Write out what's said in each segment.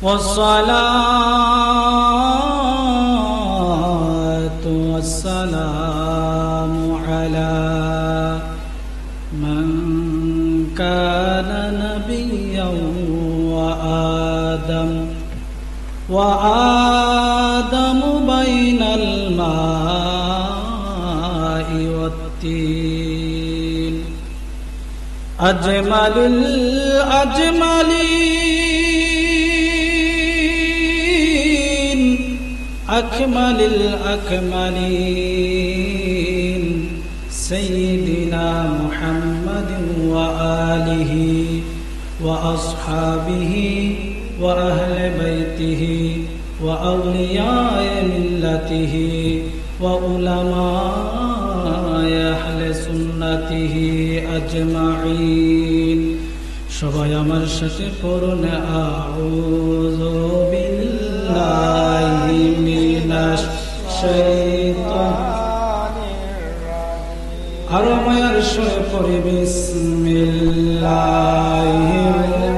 والصلاة والسلام على من كان نبيا وآدم بين الماء والطين أجمل الأجملين أكمل الأكملين سيدنا محمد وآله وأصحابه وأهل بيته وأولياء ملته وعلماء أهل سنته أجمعين সবাই আমার সাথে পড়ুন আউযু বিল্লাহি মিনাশ শাইতানির রাজিম আর মায়ার সরে পড়ি বিসমিল্লাহির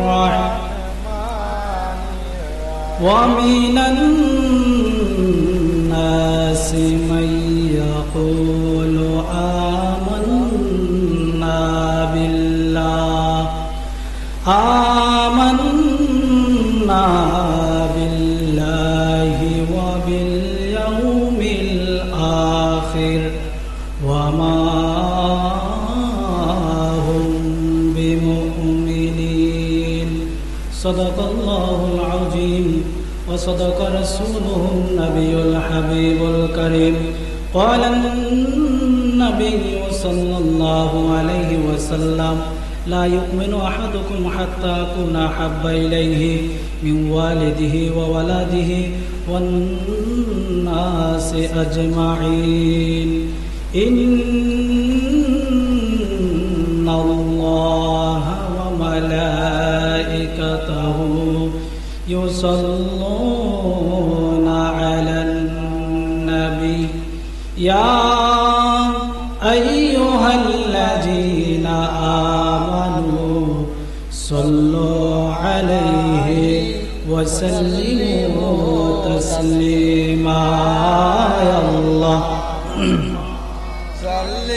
রাহমানির ওয়া মিনান নাসি মান ইয়াকুলু আমান্না بالله وباليوم الآخر وما هم بمؤمنين صدق الله العظيم وصدق رسوله النبي الحبيب الكريم قال النبي صلى الله عليه وسلم لا يؤمن أحدكم حتى أكون أحب إليه من والده وولده والناس أجمعين إن الله وملائكته يصلون على النبي يا أيها الذين آمنوا صلوا عليه وسلموا تسليما يا الله صل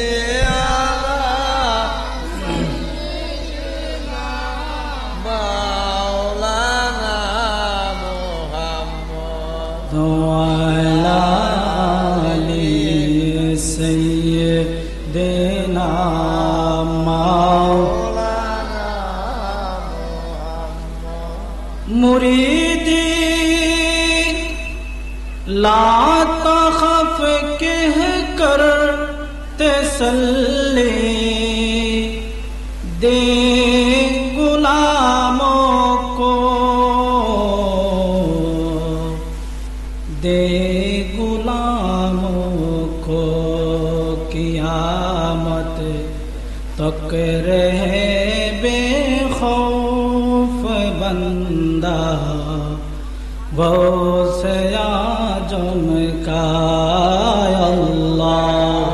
मुरीदी ला तखफ कह कर तसल्ली दे गुलामों को क़यामत तक रहे बेखौफ बंदा गौसे आज़म का अल्लाह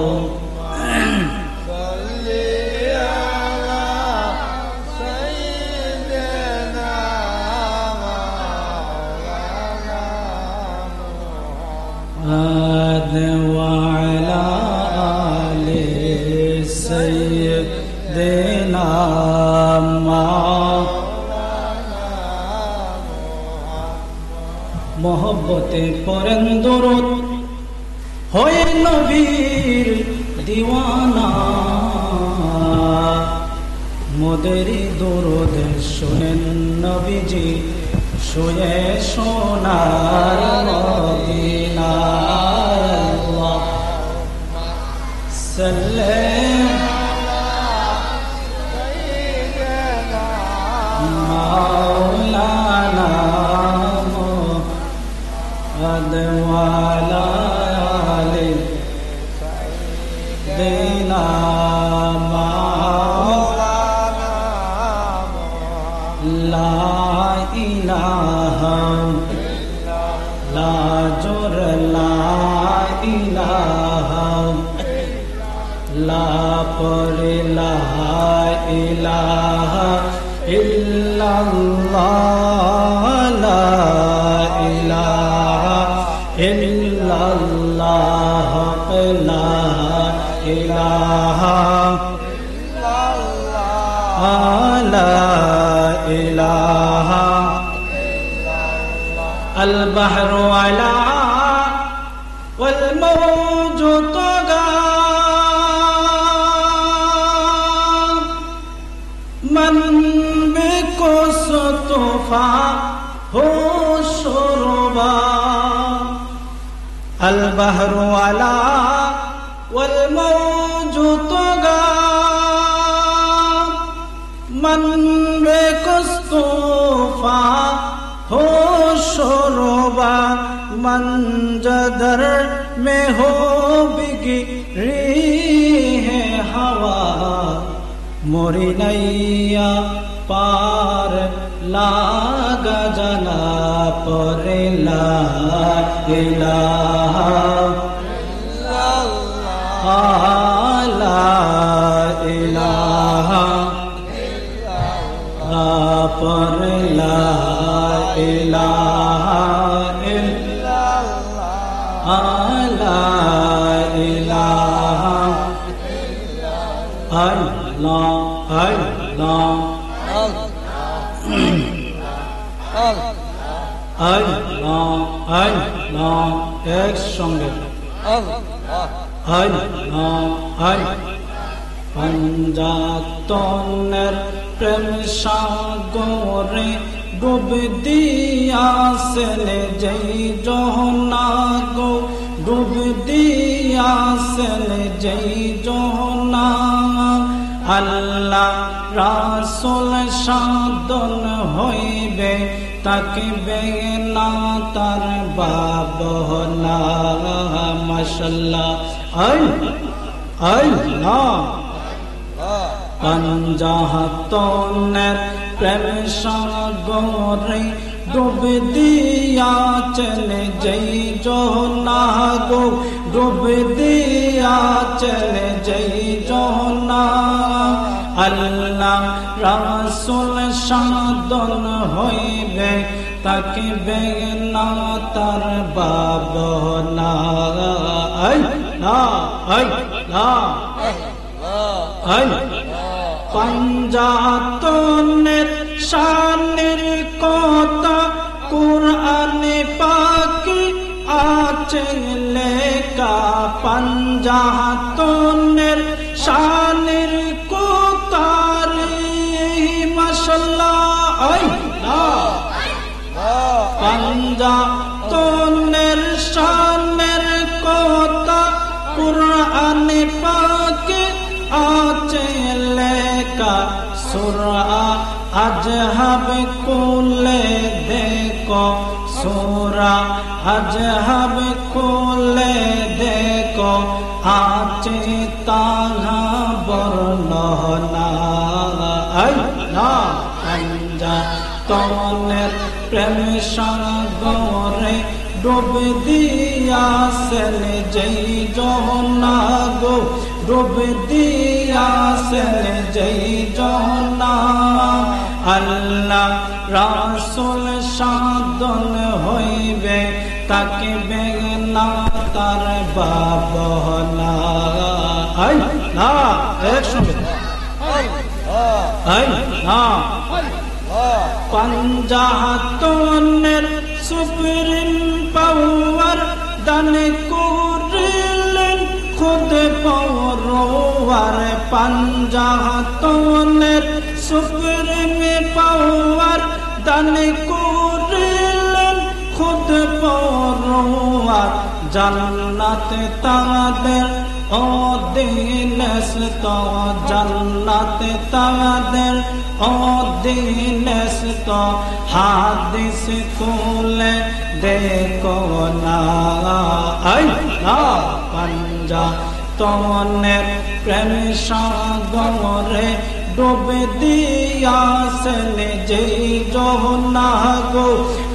وعلى آل سيدنا मोहब्बते पढ़ें दुरूद होए नबीर दीवाना मोदेरी दुरूद शुनेन नबीजी शुए सोनार मदीना अल्लाहुम्मा सल्ले मौलाना वाला आले देना मौलाना ला इलाहा ला जोर ला इलाहा ला पर ला इलाहा इल्लल्लाह ला البحر على والموج طغى من بكس طفاه شربا البحر على والموج طغى من بكس طفاه شربا من جدر में हो बिगड़ी है हवा मोरी नैया पार लागा जना पर ला इलाहा ला इलाहा पर ला इलाहा ला इलाहा अल्लाह अल्लाह अल्लाह अल्लाह एक संगे अल्लाह पंजातনের প্রেম সাগরে ডুব দিয়াছেন যেই জহনা গো ডুব দিয়াছেন যেই জহনা আল্লাহ রাসূল সাধন হইবে তাকবে না তার বাবনা মাশাআল্লাহ আল্লাহ पंजातনের প্রেম সাগরে ডুব দিয়াছেন যেই জহনা গো ডুব দিয়াছেন যেই জহনা আল্লাহ রাসূল সাধন হইবে তাকবে না তার বাবনা पंजातনের শানের কথা কুরআনে পাকে আছে লেখা पंजातনের শানের কথা রে মাশাআল্লাহ पंजातনের শানের কথা কুরআনে পাকে আছে লেখা সূরা আজহাব খুলে দেখো সূরা আজহাব খুলে দেখো আছে তাহা বর্ণনা আল্লাহ पंजातনের প্রেম সাগরে ডুব দিয়াছেন যেই জহনা গো ডুব দিয়াছেন যেই জহনা আল্লাহ রাসূল সাধন হইবে তাকবে না তার বাবনা আল্লাহ একসঙ্গে আল্লাহ पंजातনের সুপ্রিম পাওয়ার দান করিলেন খুদ পরওয়ার पंजातনের সুপ্রিম পাওয়ার দান করিলেন খুদ পরওয়ার জান্নাতে তাদের অধীনস্থ জান্নাতে তাদের অধীনস্থ হাদিস খুলে দেখো না पंजातনের প্রেম সাগরে ডুব দিয়াছেন যেই জহনা গো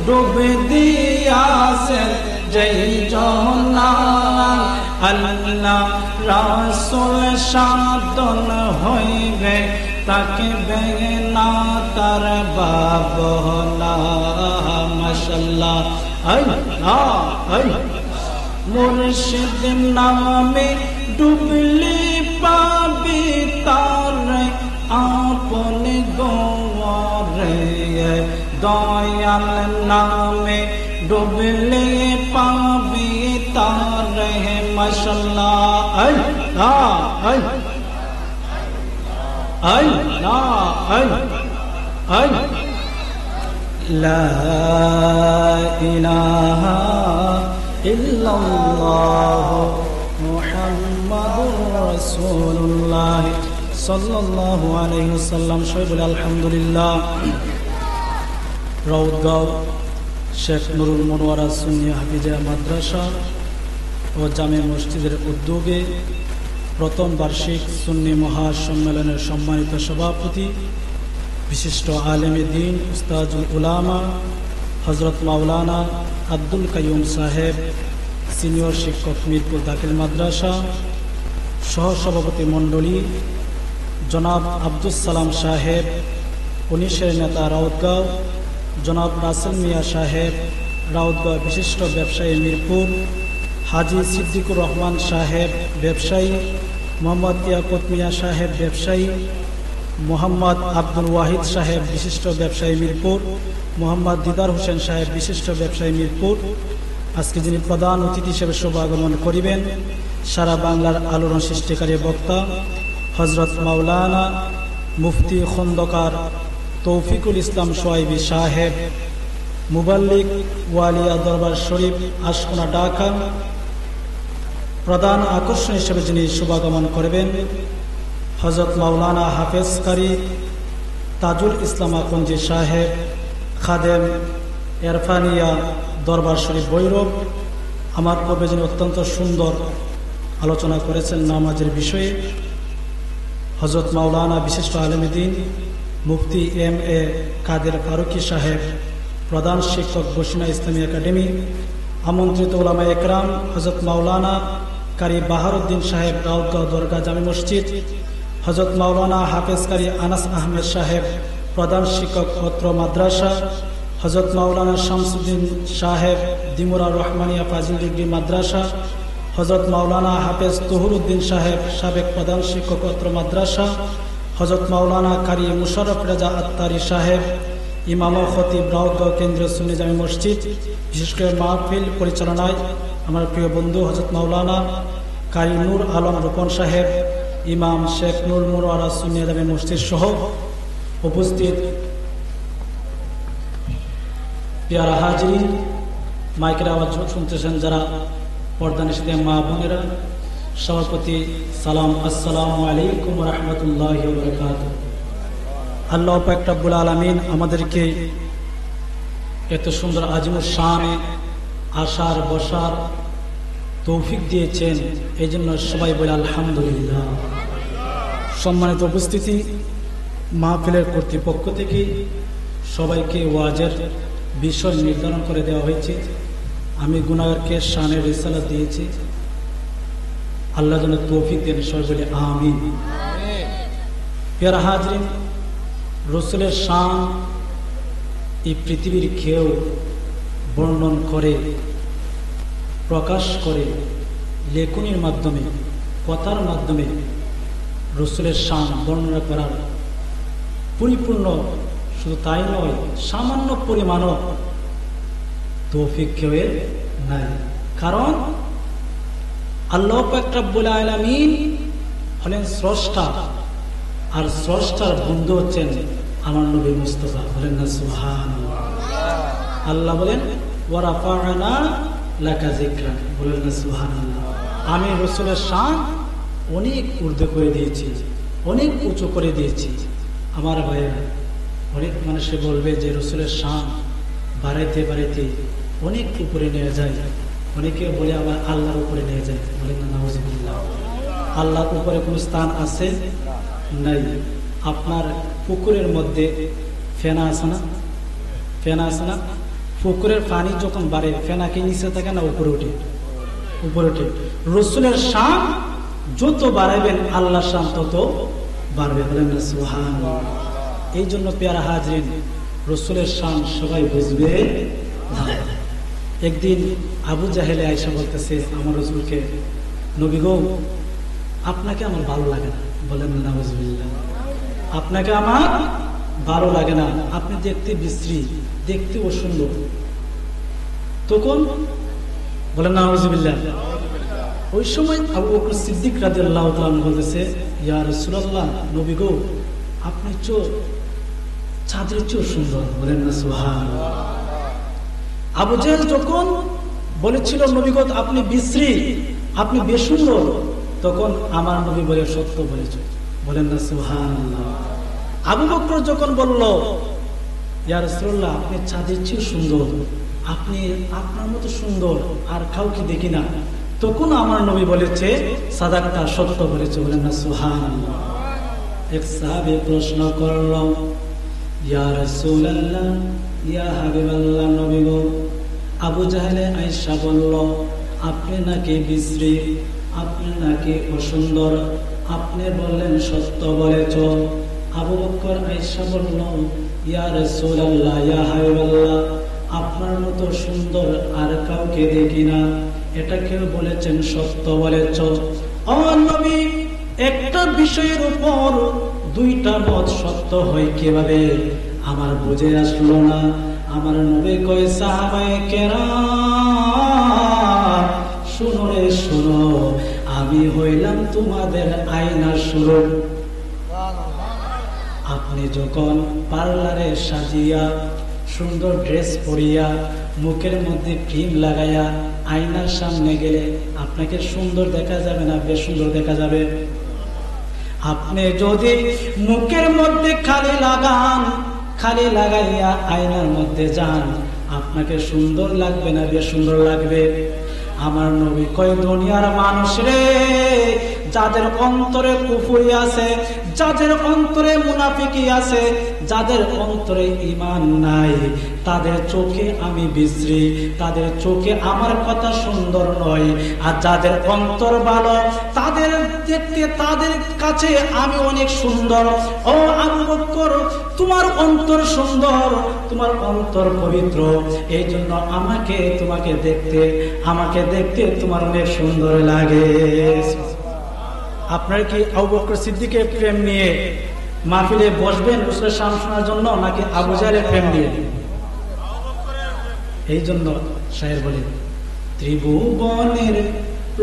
ডুব দিয়াছেন যেই জহনা আল্লাহ রাসূল সাধন হইবে তাকবে না তার বাবনা মাশাআল্লাহ মুর্শিদ নামে ডুবলি পাবি তার আপন গরে দয়াল নামে ডুবলে পাবে তার রহে মাশাল্লাহ আল্লাহ আল্লাহ আল্লাহ লা ইলাহা ইল্লাল্লাহ মুহাম্মাদুর রাসূলুল্লাহ সাল্লাল্লাহু আলাইহি ওয়াসাল্লাম। সবাই বলে আলহামদুলিল্লাহ। রাউতগাঁও শেখ নুরুল মনোয়ারা সুন্নিয়া হাফিজিয়া মাদ্রাসা ও জামে মসজিদের উদ্যোগে প্রথম বার্ষিক সুন্নি মহাসম্মেলনের সম্মানিত সভাপতি বিশিষ্ট আলেমে দ্বীন উস্তাজুল উলামা হযরত মাওলানা আব্দুল কাইয়ুম সাহেব, সিনিয়র শিক্ষক মিরপুর দাখিল মাদ্রাসা, সহসভাপতি মণ্ডলী জনাব আব্দুস সালাম সাহেব, 19-এর নেতা রাউতগাঁও জনাব রাসেল মিয়া সাহেব, রাউতগাঁও বিশিষ্ট ব্যবসায়ী মিরপুর হাজি সিদ্দিকুর রহমান সাহেব ব্যবসায়ী, মোহাম্মদ ইয়াকুত মিয়া সাহেব ব্যবসায়ী, মোহাম্মদ আব্দুল ওয়াহিদ সাহেব বিশিষ্ট ব্যবসায়ী মিরপুর, মোহাম্মদ দিদার হোসেন সাহেব বিশিষ্ট ব্যবসায়ী মিরপুর। আজকে যিনি প্রধান অতিথি হিসেবে শুভাগমন করিবেন সারা বাংলার আলোড়ন সৃষ্টিকারী বক্তা হযরত মাওলানা মুফতি খন্দকার তৌফিকুল ইসলাম সোয়াইবি সাহেব, মুবাল্লিগ ওয়ালিয়া দরবার শরীফ আশকোনা ঢাকা। প্রধান আকর্ষণ হিসেবে যিনি শুভাগমন করবেন হযরত মাওলানা হাফেজ কারি তাজুল ইসলাম আকঞ্জি সাহেব, খাদেম এরফানিয়া দরবার শরীফ ভৈরব। আমার পূর্বে যিনি অত্যন্ত সুন্দর আলোচনা করেছেন নামাজের বিষয়ে হযরত মাওলানা বিশিষ্ট আলেমে দ্বীন মুফতি এম.এ. কাদের ফারুকি সাহেব, প্রধান শিক্ষক বসিনা ইসলামী একাডেমি। আমন্ত্রিত উলামা একরাম হযরত মাওলানা কারি বাহারউদ্দিন সাহেব রাউতগাঁও দরগা জামে মসজিদ, হযরত মাওলানা হাফেজ কারি আনাস আহমেদ সাহেব, প্রধান শিক্ষক অত্র মাদ্রাসা, হযরত মাওলানা শামসুদ্দিন সাহেব দিমুরা রহমানিয়া ফাজিল ডিগ্রি মাদ্রাসা, হযরত মাওলানা হাফেজ তহুরউদ্দিন সাহেব সাবেক প্রধান শিক্ষক অত্র মাদ্রাসা, হযরত মাওলানা কারি মুশাররফ রেজা আত্তারি সাহেব ইমাম ও খতিব রাউতগাঁও কেন্দ্রীয় সুন্নি জামে মসজিদ। বিশেষ করে মাহফিল পরিচালনায় আমার প্রিয় বন্ধু হযরত মাওলানা কারি নূর আলম রূপন সাহেব, ইমাম শেখ নুরুল মনোয়ারা সুন্নিয়া জামে মসজিদ সহ উপস্থিত পেয়ারা হাজরিন, মাইকের আওয়াজ শুনতেছেন যারা পর্দা নিষেধে মা বোনেরা, সভাপতি সালাম, আসসালামু আলাইকুম ওয়া রাহমাতুল্লাহি ওয়া বারাকাতুহু। আল্লাহ পাক রব্বুল আলামিন আমাদেরকে এত সুন্দর আজিমুস শানে আসার বসার তৌফিক দিয়েছেন, এই জন্য সবাই বলে আলহামদুলিল্লাহ। সম্মানিত উপস্থিতি, মাহফিলের কর্তৃপক্ষ থেকে সবাইকে ওয়াজের বিষয় নির্ধারণ করে দেওয়া হয়েছে। আমি গুনাহগারকে শানের রিসালাত দিয়েছি, আল্লাহ যেন তৌফিক দেন, সবাই বলে আমিন। প্রিয় হাজরিন, রাসূলের শান এই পৃথিবীর কেউ বর্ণন করে প্রকাশ করে লেখনীর মাধ্যমে কথার মাধ্যমে রাসূলের শান বর্ণনা করার পরিপূর্ণ, শুধু তাই নয় সামান্য পরিমাণও তৌফিক কেউ নাই। কারণ আল্লাহ পাক রব্বুল আলামিন হলেন স্রষ্টা, আর স্রষ্টার বন্ধু হচ্ছেন আমার নবী মুস্তাফা। বলেন না সুবহানাল্লাহ। আল্লাহ বলেন ওয়া রাফা'না লাকা যিকরাক, বলেন না সুবহানাল্লাহ। আমি রাসূলের শান অনেক ঊর্ধ্ব করে দিয়েছি, অনেক উঁচু করে দিয়েছি। আমার ভাইয়েরা, অনেক মানুষে বলবে যে রাসূলের শান বাড়াইতে বাড়াইতে অনেক উপরে নিয়ে যায়, অনেকে বলে আবার আল্লাহর উপরে নিয়ে যায়। বলেন না নাউযুবিল্লাহ। আল্লাহর উপরে কোন স্থান আছে? নাই। আপনার পুকুরের মধ্যে ফেনা আছে না? ফেনা আছে না? পুকুরের পানি যখন বাড়ে ফেনা কি নিচে থাকে না উপরে ওঠে? উপরে ওঠে। রাসূলের শান যত বাড়াইবেন আল্লাহর শান তত বাড়বে। বলেন না সুবহানাল্লাহ। এই জন্য পেয়ারা হাজরিন, রাসূলের শান সবাই বুঝবে না। একদিন আবু জাহেলে আয়েশা বলতেছে আমার রাসূলকে, নবী গো আপনাকে আমার ভালো লাগে না। বলেন না নাউযুবিল্লাহ। আপনাকে আমার ভালো লাগে না, আপনি দেখতে বিশ্রী, দেখতে অসুন্দর। তো তখন বলেন নাউজুবিল্লাহ, ওই সময় আবু বকর সিদ্দিক রাদিয়াল্লাহু তাআলা বলতেছে, ইয়া রাসূলুল্লাহ, নবী গো, আপনি চাঁদের চেয়েও সুন্দর। বলেন না সুবহানাল্লাহ। আবু জেহেল যখন বলেছিল নবী গো আপনি বিশ্রী, আপনি বেসুন্দর, তখন আমার নবী বলে সত্য বলেছ। বলেন না সুবহানাল্লাহ। আবু বকর যখন বলল, ইয়া রাসূলুল্লাহ, আপনি চাঁদের চেয়েও সুন্দর, আপনি আপনার মতো সুন্দর আর কাউকে দেখি না, তখন আমার নবী বলেছে সাদাকতা, সত্য বলেছে। বলেন না সুবহানাল্লাহ। এক সাহাবী প্রশ্ন করল, ইয়া রাসূলুল্লাহ, ইয়া হাবিবাল্লাহ, নবী গো, আবু জাহেলে আয়েশা বলল আপনি নাকি বিশ্রী, আপনি নাকি অসুন্দর, আপনি বললেন সত্য বলেছ। আবু বকর আয়েশা বলল, ইয়া রাসূলুল্লাহ, ইয়া হাবিবাল্লাহ, আপনার মতো সুন্দর আর কাউকে দেখি না, এটা কেউ বলেছেন সত্য বলেছ। ও নবী, একটা বিষয়ের উপর দুইটা মত সত্য হয় কিভাবে আমার বুঝে আসলো না। আমার নবী কয়, সাহাবায়ে কেরাম, শুনো রে শুনো, আমি হইলাম তোমাদের আয়নার স্বরূপ। আপনি যখন পার্লারে সাজিয়া সুন্দর ড্রেস পরিয়া মুখের মধ্যে ক্রিম লাগাইয়া আয়নার সামনে গেলে আপনাকে সুন্দর দেখা যাবে না বেসুন্দর দেখা যাবে? আপনি যদি মুখের মধ্যে খালি লাগান, খালি লাগাইয়া আয়নার মধ্যে যান, আপনাকে সুন্দর লাগবে না বেসুন্দর লাগবে? আমার নবী কয়, দুনিয়ার মানুষ রে, যাদের অন্তরে কুফরি আছে, যাদের অন্তরে মুনাফিকি আছে, যাদের অন্তরে ঈমান নাই, তাদের চোখে আমি বিশ্রী, তাদের চোখে আমার কথা সুন্দর নয়। আর যাদের অন্তর ভালো, তাদের দেখতে, তাদের কাছে আমি অনেক সুন্দর। ও আবু বকর, তোমার অন্তর সুন্দর, তোমার অন্তর পবিত্র, এই জন্য তোমাকে দেখতে তোমার অনেক সুন্দর লাগে। আপনার কি আবু বকর সিদ্দিকের প্রেম নিয়ে মাহফিলে বসবেন রাসূলের শান শোনার জন্য, নাকি আবু জাহেলের প্রেম নিয়ে? এই জন্য শায়ের বলেন, ত্রিভুবনের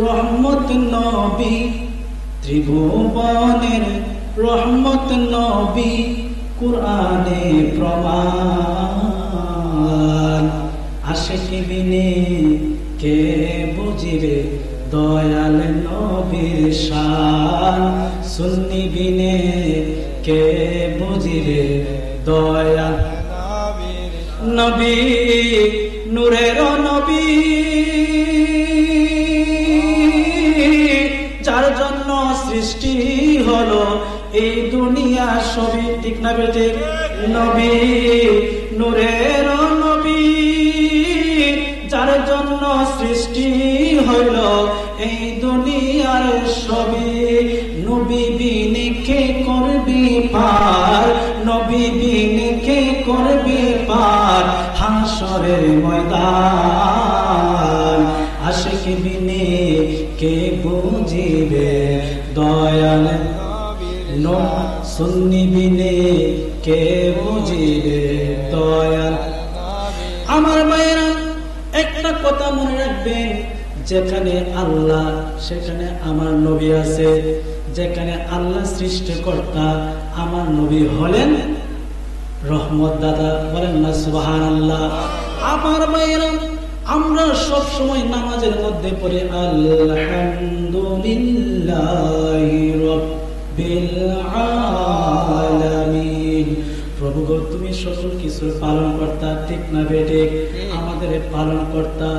রহমত নবী, ত্রিভুবনের রহমত নবী, কুরআনে প্রমাণ, আশিকি বিনে কে বুঝিবে দয়াল নবীর শান, সুন্নি বিনে কে বুঝিবে দয়াল নবী, নূরের নবী, যার জন্য সৃষ্টি হলো এই দুনিয়া সবই। ঠিক না বেটে? নবী, নূরের নবী, যার জন্য সৃষ্টি হইল এই দুনিয়ার সবই। নবী বিনে কে করবি পার, নবী বিনে কে করবি পার হাসরের ময়দান, আশিক বিনে কে বুঝিবে দয়াল নবী, সুন্নি বিনে কে বুঝিবে দয়াল। আমার মায়েরা, একটা কথা মনে রাখবেন, যেখানে আল্লাহ সেখানে আমার নবী আছে, যেখানে আল্লাহ সৃষ্টিকর্তা আমার নবী হলেন রহমত দাতা। বলেন না সুবহানাল্লাহ। আমার মায়েরা, আমরা সব সময় নামাজের মধ্যে পড়ি আলহামদুলিল্লাহি রাব্বিল আলামিন। প্রভু গো, তুমি সকল কিছুর পালন কর্তা। ঠিক না বেটে? আমাদের পালন কর্তা।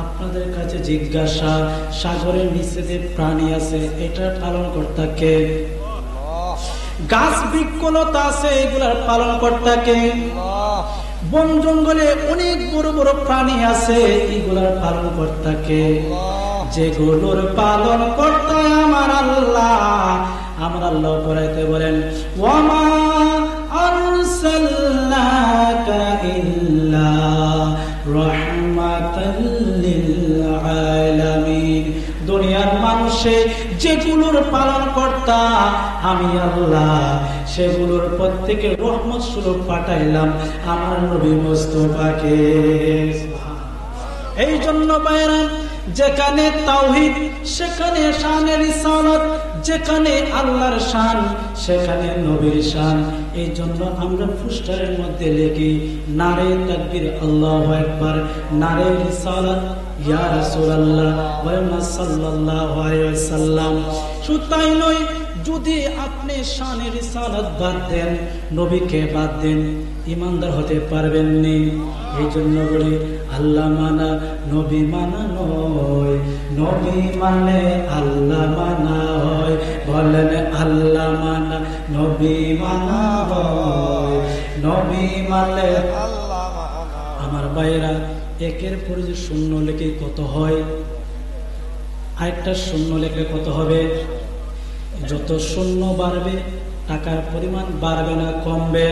আপনাদের কাছে জিজ্ঞাসা, সাগরের নিচে যে প্রাণী আছে এটার পালন কর্তা কে? গাছ বৃক্ষলতা আছে, এগুলার পালন কর্তা কে? বন জঙ্গলে অনেক বড় বড় প্রাণী আছে, এগুলার পালন কর্তা কে? যেগুলোর পালন কর্তা আমার আল্লাহ। আমার আল্লাহ পড়াইতে বলেন, ওয়ামা আরসালনাকা ইল্লা রাহমাতাল লিল আলামিন। দুনিয়ার মানুষে যেগুলোর পালন কর্তা আমি আল্লাহ, সেগুলোর প্রত্যেকে রহমত স্বরূপ পাঠাইলাম আমার নবী মুস্তাফাকে। এই জন্য বাইরা, যেখানে তাওহীদ সেখানে শানে রিসালাত, যেখানে আল্লাহর শান সেখানে নবীর শান। এই জন্য আমরা পোস্টারের মধ্যে লিখি নারে তাকবীর আল্লাহু আকবার, নারে রিসালাত ইয়া রাসূলুল্লাহ ওয়া সাল্লাল্লাহু আলাইহি ওয়াসাল্লাম। শুধু তাই নয়, যদি আপনি শানে রিসালাত বাদ দেন, নবীকে বাদ দেন, ইমানদার হতে পারবেন না। এই জন্য বলি আল্লাহ মানা নবী মানা নয়, নবী মানে আল্লাহ মানা হয়। বলেন আল্লাহ মানা নবী মানা হয়, নবী মানে আল্লাহ মানা। আমার ভাইরা, একের পরে যে শূন্য লেখে কত হয়, আরেকটা শূন্য লেখে কত হবে? যত শূন্য বাড়বে টাকার পরিমাণ বাড়বে না কমবে?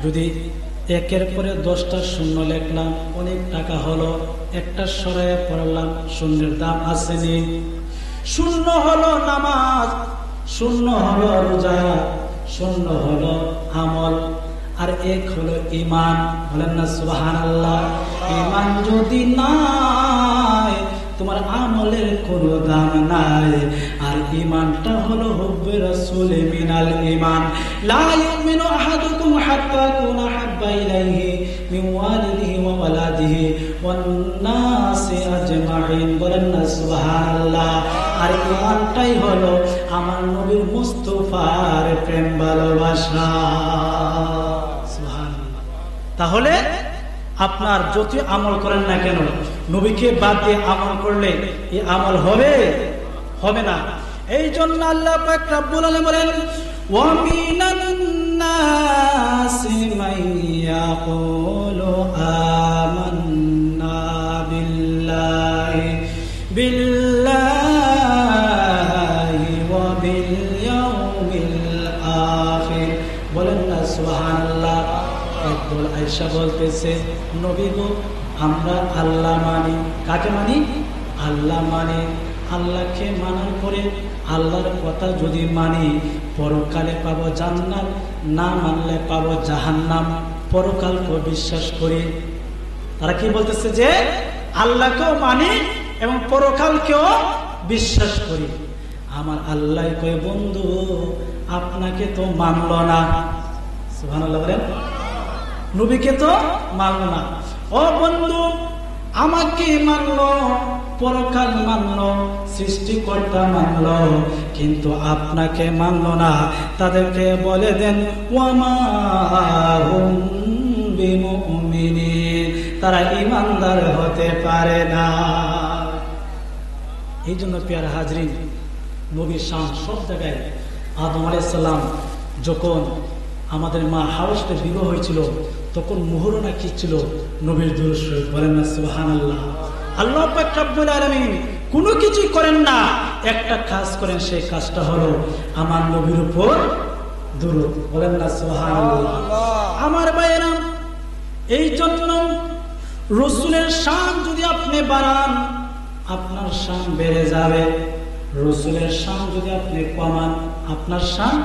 যদি একের পরে 10টা শূন্য লিখলাম, অনেক টাকা হলো, একটা সরাইয়া পড়লাম, শূন্যের দাম আসেনি। শূন্য হলো নামাজ, শূন্য হলো রোজা, শূন্য হলো আমল, আর এক হলো ঈমান। বলেন না সুবহানাল্লাহ। ঈমান যদি নাই, তোমার আমলের কোনো দাম নাই। আর ঈমানটা হলো হুব্বে রাসূল মিনাল ঈমান। লা ইউমিনু আহাদুকুম হাত্তা কুনা হাব্বা ইলাইহি মিন ওয়ালিদিহি ওয়া ওয়ালাদিহি ওয়ান নাসি আজমাইন। বলেন না সুবহানাল্লাহ। আর ঈমানটাই হলো আমার নবীর মুস্তাফার প্রেম ভালোবাসা। সুবহানাল্লাহ। তাহলে আপনার যত আমল করেন না কেন, নবীকে বাদ দিয়ে আমল করলে এই আমল হবে? হবে না। এই জন্য আল্লাহ পাক রব্বুল আলামিন বলেন, ওয়া মিনান নাসি মাইয়াকুলু আমান্না বিল্লাহি ওয়া বিল ইয়াউমিল আখির। বলেন না সুবহানাল্লাহ। একদল আয়েশা বলতেছে, নবী গো, আমরা আল্লাহ মানি। কাকে মানি? আল্লাহ মানি। আল্লাহকে মানার পরে আল্লাহর কথা যদি মানি, পরকালে পাবো জান্নাত, না মানলে পাবো জাহান্নাম। পরকালকে বিশ্বাস করি। তারা কি বলতেছে? যে আল্লাহকেও মানি এবং পরকালকেও বিশ্বাস করি। আমার আল্লাহ কয়, বন্ধু আপনাকে তো মানল না। সুবহানাল্লাহ বলেন। নবীকে তো মানল না। ও বন্ধু, আমাকে মানল, পরকাল মানল, সৃষ্টিকর্তা মানল, কিন্তু আপনাকে মানল না। তাদেরকে বলে দেন, ওয়ামা হুম বিমুমিনিন, তারা ঈমানদার হতে পারে না। এই জন্য প্রিয় হাজরিন, নবীর শান সব জায়গায়। আদম আলাইহিস সালাম যখন আমাদের মা হাওয়াতে বিবাহ হয়েছিল, তখন মুহরনা কি ছিল? নবীর দুরূদ শরীফ। বলেন না সুবহানাল্লাহ। আল্লাহ পাক রব্বুল আলামিন কোনো কিছুই করেন না, একটা কাজ করেন, সেই কাজটা হলো আমার নবীর উপর দুরূদ। বলেন না সুবহানাল্লাহ। আমার ভাইয়েরা, এই জন্য রাসূলের শান যদি আপনি বাড়ান, আপনার শান বেড়ে যাবে। রাসূলের শান যদি আপনি কমান, আপনার শান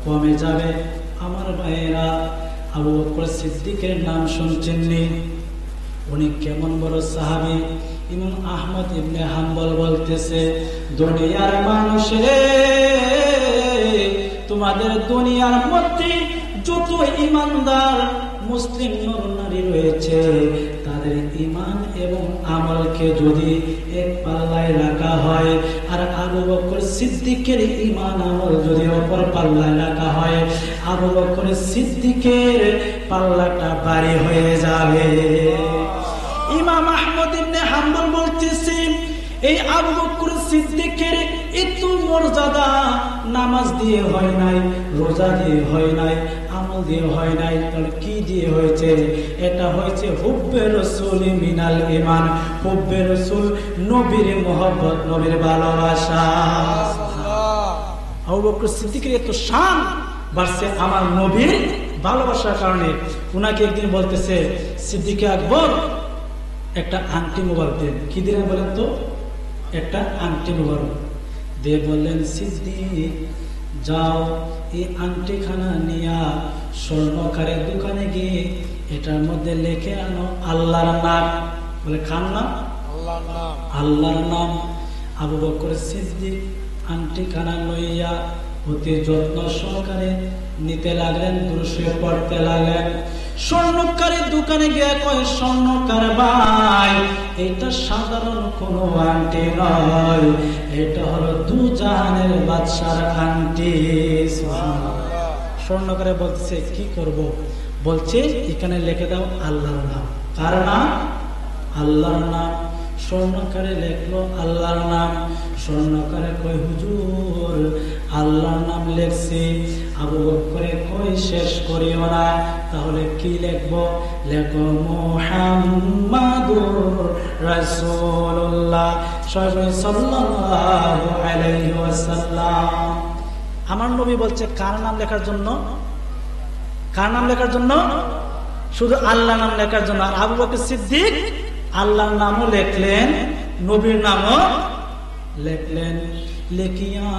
কমে যাবে। আমার ভাইয়েরা, আবু বকর সিদ্দিকের নাম শুনছেন নি? উনি কেমন বড় সাহাবী। ইমাম আহমদ ইবনে হাম্বল বলতেছে, দুনিয়ার মানুষ রে, তোমাদের দুনিয়ার মধ্যে যত ঈমানদার মুসলিম নর নারী রয়েছে, তাদের ঈমান এবং আমলকে যদি এক পাল্লায় রাখা হয়, আর আবু বকর সিদ্দিকের ঈমান আমল যদি অপর পাল্লায় রাখা হয়, আবু বকর সিদ্দিকের পাল্লাটা ভারী হয়ে যাবে। ইমাম আহমদ ইবনে হাম্বল বলতেছেন, এই আবু বকর সিদ্দিকের এত মর্যাদা নামাজ দিয়ে হয় নাই, রোজা দিয়ে হয় নাই, আমল দিয়ে হয় নাই, তাহলে কি দিয়ে হয়েছে? এটা হয়েছে হুব্বে রাসূল মিনাল ঈমান। হুব্বে রাসূল, নবীর মহব্বত, নবীর ভালোবাসা। আবু বকর সিদ্দিকের এত শান বাড়ছে আমার নবীর ভালোবাসার কারণে। উনাকে একদিন বলতেছে, সিদ্দিকে আকবর একটা আংটি মোবারক দেন। কি দিলেন বলেন তো? একটা আংটি মোবারক দিয়ে বললেন, সিদ্দিক যাও, এই আংটিখানা নিয়া স্বর্ণকারের দোকানে গিয়ে এটার মধ্যে লিখে আনো আল্লাহর নাম। বলে কার নাম? আল্লাহর নাম। আবু বকর সিদ্দিক আংটি খানা লইয়া অতি যত্ন সহকারে নিতে লাগলেন, দুরূদ পড়তে লাগলেন। স্বর্ণকারের দোকানে গিয়ে কয়, স্বর্ণকার ভাই, এটা সাধারণ কোন আংটি নয়, এটা হলো দুজাহানের বাদশার আংটি। স্বর্ণকারে বলছে কি করব? বলছে এখানে লিখে দাও আল্লাহর নাম। কার নাম? আল্লাহর নাম। স্বর্ণকারে লেখলো আল্লাহর নাম। স্বর্ণকারে কয়, হুজুর আল্লাহর নাম লেখছি। আবু বকর কয়, শেষ করিও না, তাহলে কি লিখবো? লেখো মুহাম্মাদুর রাসূলুল্লাহ সাল্লাল্লাহু আলাইহি ওয়াসাল্লাম। আমার নবী বলছে কার নাম লেখার জন্য? কার নাম লেখার জন্য? শুধু আল্লাহর নাম লেখার জন্য। আর আবু বকর সিদ্দিক আল্লাহর নামও লেখলেন, নবীর নামও লেখলেন। লেখিয়া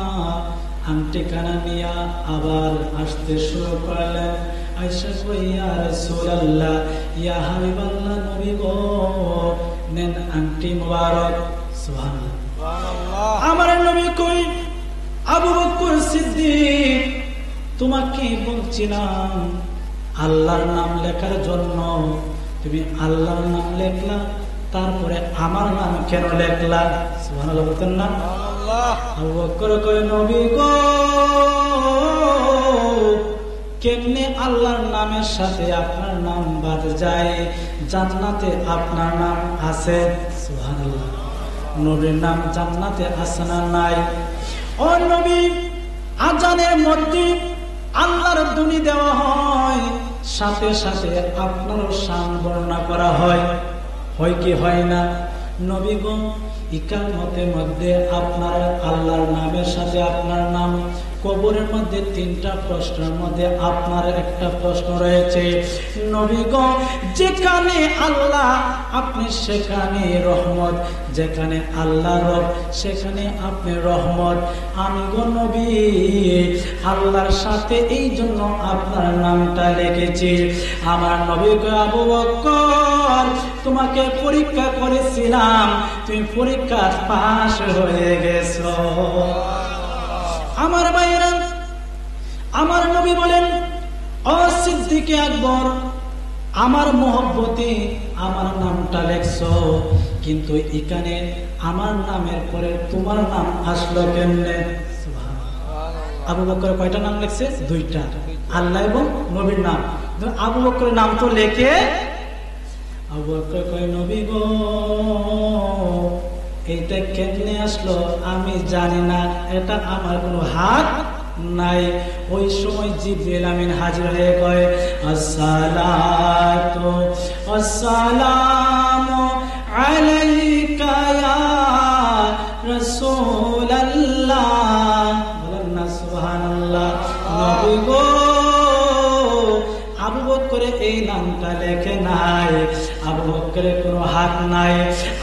আংটি কানা নিয়া আবার আসতে শুরু করলেন। আয়েশা কই, ইয়া রাসূলুল্লাহ, ইয়া হাবিবাল্লাহ, নবী গো, নেন আংটি মুবারক। সুবহানাল্লাহ। আমার নবী কই, আবু বকর সিদ্দিক, তোমাকে বলছিলাম আল্লাহর নাম লেখার জন্য, তুমি আল্লাহর নাম লেখলা, তারপরে আমার নাম কেন লেখলা? সুবহানাল্লাহ বলতেন না? আবু বকর কয়, নবী গো, কেমনে আল্লাহর নামের সাথে আপনার নাম বাদ যায়? জান্নাতে আপনার নাম আছে। সুবহানাল্লাহ। নবীর নাম জান্নাতে আছে না নাই? ও নবী, আজানের মধ্যে আল্লাহর ধ্বনি দেওয়া হয়, সাথে সাথে আপনারও শান বর্ণনা করা হয়, হয় কি হয় না? নবী গো, ইকামতের মধ্যে আপনার আল্লাহর নামের সাথে আপনার নাম, কবরের মধ্যে তিনটা প্রশ্নের মধ্যে আপনার একটা প্রশ্ন রয়েছে। নবী গো, যেখানে আল্লাহ আপনি সেখানে রহমত, যেখানে আল্লাহ রব সেখানে আপনি রহমত। আমি গো নবী, আল্লাহর সাথে এই জন্য আপনার নামটা লিখেছি। আমার নবী গো, আবু বকর, তোমাকে পরীক্ষা করেছিলাম, তুমি পরীক্ষা পাশ হয়ে গেছো। আমার ভাইরা, আমার নবী বলেন, ও সিদ্দিকে আকবর, আমার মহব্বতে আমার নামটা লেখছো, কিন্তু এখানে আমার নামের পরে তোমার নাম আসলো কেমনে? আবু বকর কয়টা নাম লেখছে? দুইটা, আল্লাহ এবং নবীর নাম। আবু বকরের নাম তো লেখে, আবু বকর কয়, নবী গো, এইটা কেমনে আসলো আমি জানি না, এটা আমার কোনো হাত নাই। ওই সময় জিবরিল আমিন হাজির হয়ে কয়, আসসালাতু ওয়াসসালামু আলাইকা ইয়া রাসূলুল্লাহ। বলেন না সুবহানাল্লাহ। নবী গো, আবু বকরে এই নামটা লেখে নাই, আবু বকরের কোনো হাত নাই।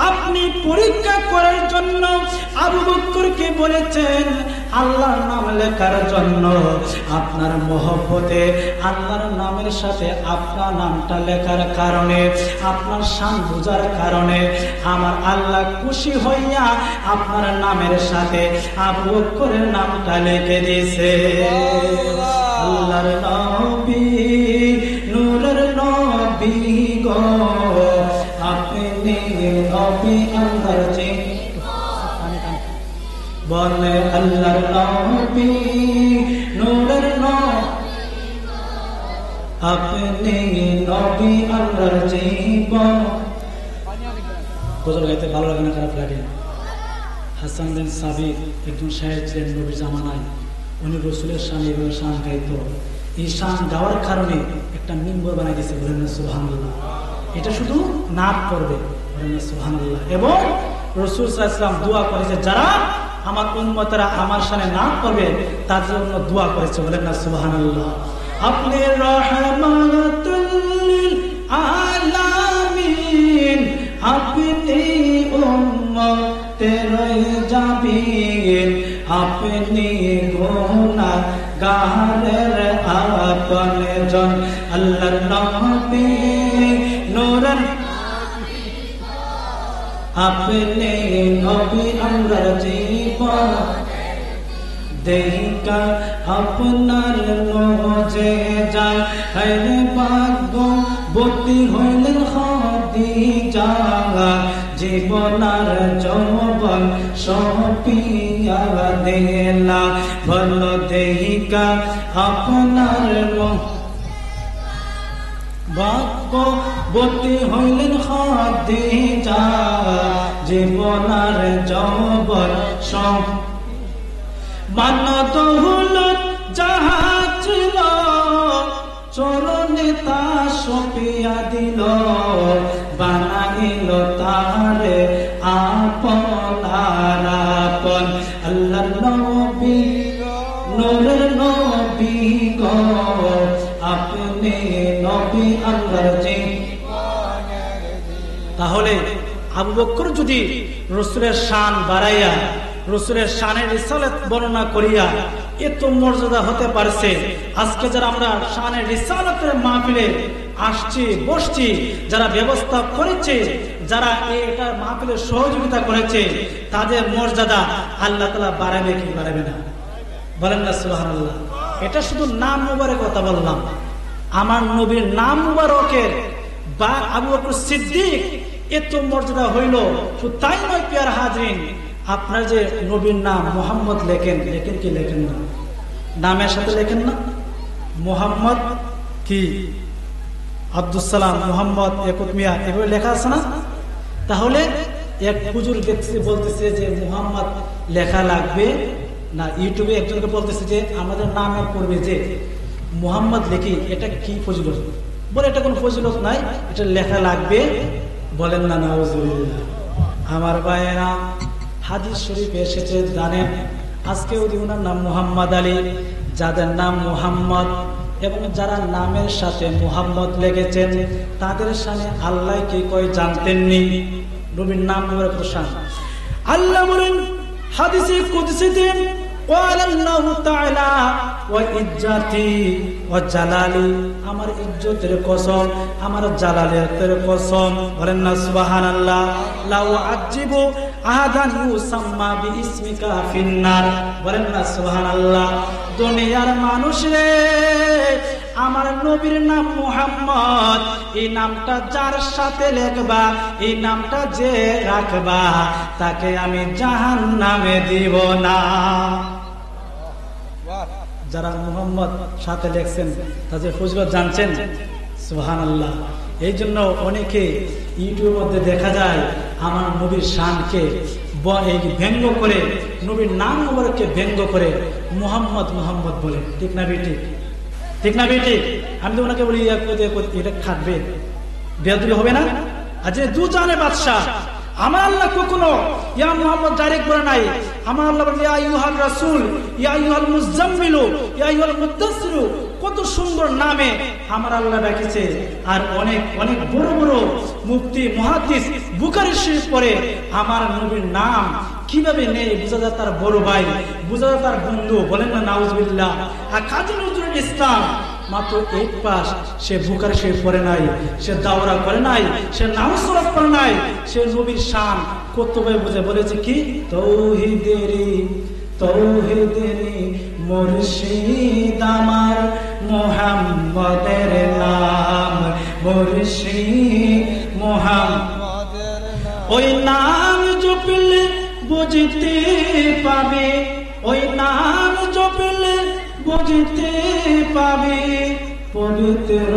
আপনি পরীক্ষা করার জন্য আবু বকরকে বলেছেন আল্লাহর নাম লেখার জন্য। আপনার মহব্বতে আল্লাহর নামের সাথে আপনার নামটা লেখার কারণে, আপনার শান বোঝার কারণে আমার আল্লাহ খুশি হইয়া আপনার নামের সাথে আবু বকরের নামটা লিখে দিয়েছে। আল্লাহর নবী, নূরের নবী গো, আপনি নবী আল্লাহর জি, বলে আল্লাহর নবী, নূরের নবী, আপনি নবী আল্লাহর জীবন। গজল গাইতে ভালো লাগে না খারাপ লাগে? হাসান বিন সাবিত একজন শায়ের ছিলেন নবীর জামানায়। উনি রসুলের শান এভাবে শান গাইতো। এই শান গাওয়ার কারণে একটা মিম্বর বানাই দিয়েছে, বলেন না সুবহানাল্লাহ। এটা শুধু নাচ করবে, বলেন না সুবহানাল্লাহ। এবং রাসূল সাল্লাল্লাহু আলাইহি ওয়াসাল্লাম দোয়া করেছে, যারা আমার উম্মতেরা আমার শানে নাচ করবে তার জন্য দোয়া করেছে, বলেন না সুবহানাল্লাহ। আপনি রহমাতুল লিল আলামিন, আপনি উম্মতের জাবিন, আপনি গুনাহগারের আপনজন। আল্লাহর নবী, নূরের আপনি নবী আমরার জীবন দেহিকা আপনার মুজিজা হরে ভাগ্যবতী হইলেন খাদিজা জীবনার যৌবন সপিয়া দিলা বল দেহিকা আপনার ভাগ্যবতী হইলেন খাদিজা জীবনার যৌবন সপ মানত হুলত যাহা ছিল চরণে তা সপিয়া দিল বানাইল তারে আপনার আপন আল্লাহ নবী নূরের নবী গো আপনি নবী আল্লাহর জীবনের। তাহলে আবু বকর যদি রাসূলের শান বাড়াইয়া রাসূলের শানের রিসালাত বর্ণনা করিয়া এত মর্যাদা হতে পারছে, আজকে যারা আমরা শানের রিসালাতের মাহফিলে আসছি বসছি, যারা ব্যবস্থা করেছে, যারা এটা মাহফিলে সহযোগিতা করেছে, তাদের মর্যাদা আল্লাহ তাআলা বাড়াবে কি বাড়াবে না? বলেন না সুবহানাল্লাহ। এটা শুধু নাম মুবারকের কথা বললাম, আমার নবীর নাম মুবারকের বা আবু বকর সিদ্দিক এত মর্যাদা হইল। শুধু তাই নয় প্রিয় হাজরিন, আপনার যে নবীর নাম মুহাম্মদ লেখেন কি লেখেন না? নামের সাথে লেখেন না মুহাম্মদ কি আব্দুল সালাম মুহাম্মদ ইয়াকুব মিয়া এভাবে লেখা আছে না? তাহলে এক হুজুর দেখছে বলতেছে যে মুহাম্মদ লেখা লাগবে না, ইউটিউবে একজনকে বলতেছে যে আমাদের নামের পূর্বে যে মুহাম্মদ লিখি, এটা কি ফজিলত? বলে এটা কোনো ফজিলত নাই, এটা লেখা লাগবে। বলেন না নাউজুবিল্লাহ। আমার ভাইয়েরা, হাদিস শরীফে এসেছে জানেন, আজকে ওনার নাম মুহাম্মদ আলী, যাদের নাম মুহাম্মদ এবং যারা নামের সাথে মুহাম্মদ লেগেছেন তাদের সামনে আল্লাহ কি কয় জানতেননি? নবীর নাম প্রশান আল্লাহ বলেন হাদিসে কুদসিতে আল্লাহু তাআলা ওয়া ইজ্জাতি ওয়া জালালি, আমার ইজ্জতের কসম, আমার জালালিয়াতের কসম, বলেন না সুবহানাল্লাহ। লাউ আযিবু আহাদান ইউসাম্মা বিইসমিকা ফিন্নার, বলেন না সুবহানাল্লাহ। দুনিয়ার মানুষ রে, আমার নবীর নাম মুহাম্মদ, এই নামটা যার সাথে লিখবা, এই নামটা যে রাখবা, তাকে আমি জাহান্নামে দিব না। যারা মুহাম্মদ সাথে লেখছেন তাদের ফজিলত জানছেন? সুবহানাল্লাহ। এই জন্য অনেকে ইউটিউবের মধ্যে দেখা যায় আমার নবীর শানকে ব্যঙ্গ করে, নবীর নাম মুবারককে ব্যঙ্গ করে মুহাম্মদ মুহাম্মদ বলে। ঠিক না বেটি? ঠিক না বেটি? আমি তো ওনাকে বলি এটা খাটবে, বেয়াদবি হবে না? আজ দু জানে বাদশাহ, আমার আল্লাহ কখনো ইয়া মুহাম্মদ ডাইরেক্ট বলে নাই। আমার আল্লাহ বলে ইয়া আইয়ুহার রাসূল, ইয়া আইয়ুহাল মুযাম্মিলু, ইয়া আইয়ুহাল মুদ্দাসসিরু, কত সুন্দর নামে আমার আল্লাহ রেখেছে। আর অনেক অনেক বড় বড় মুফতি মুহাদ্দিস বুখারী শরীফ পড়ে আমার নবীর নাম কিভাবে নেই বোঝা যায় তার বড় ভাই, বোঝা যায় তার বন্ধু, বলেন না নাউজুবিল্লাহ। আর কাজী নজরুল ইসলাম মাত্র 8 পাস, সে বুখারী শরীফ পড়ে নাই, সে দাওরা করে নাই, সে নামাজ সালাত পড়ে নাই, সে নবীর শান কতভাবে বুঝে বলেছে কি তৌহিদেরি মুর্শিদ আমার মুহাম্মদের নাম, মুর্শিদ মুহাম্মদের নাম, ওই নাম জপলে বুঝতে পাবে, ওই নাম জপলে বুঝতে পাবে পবিত্র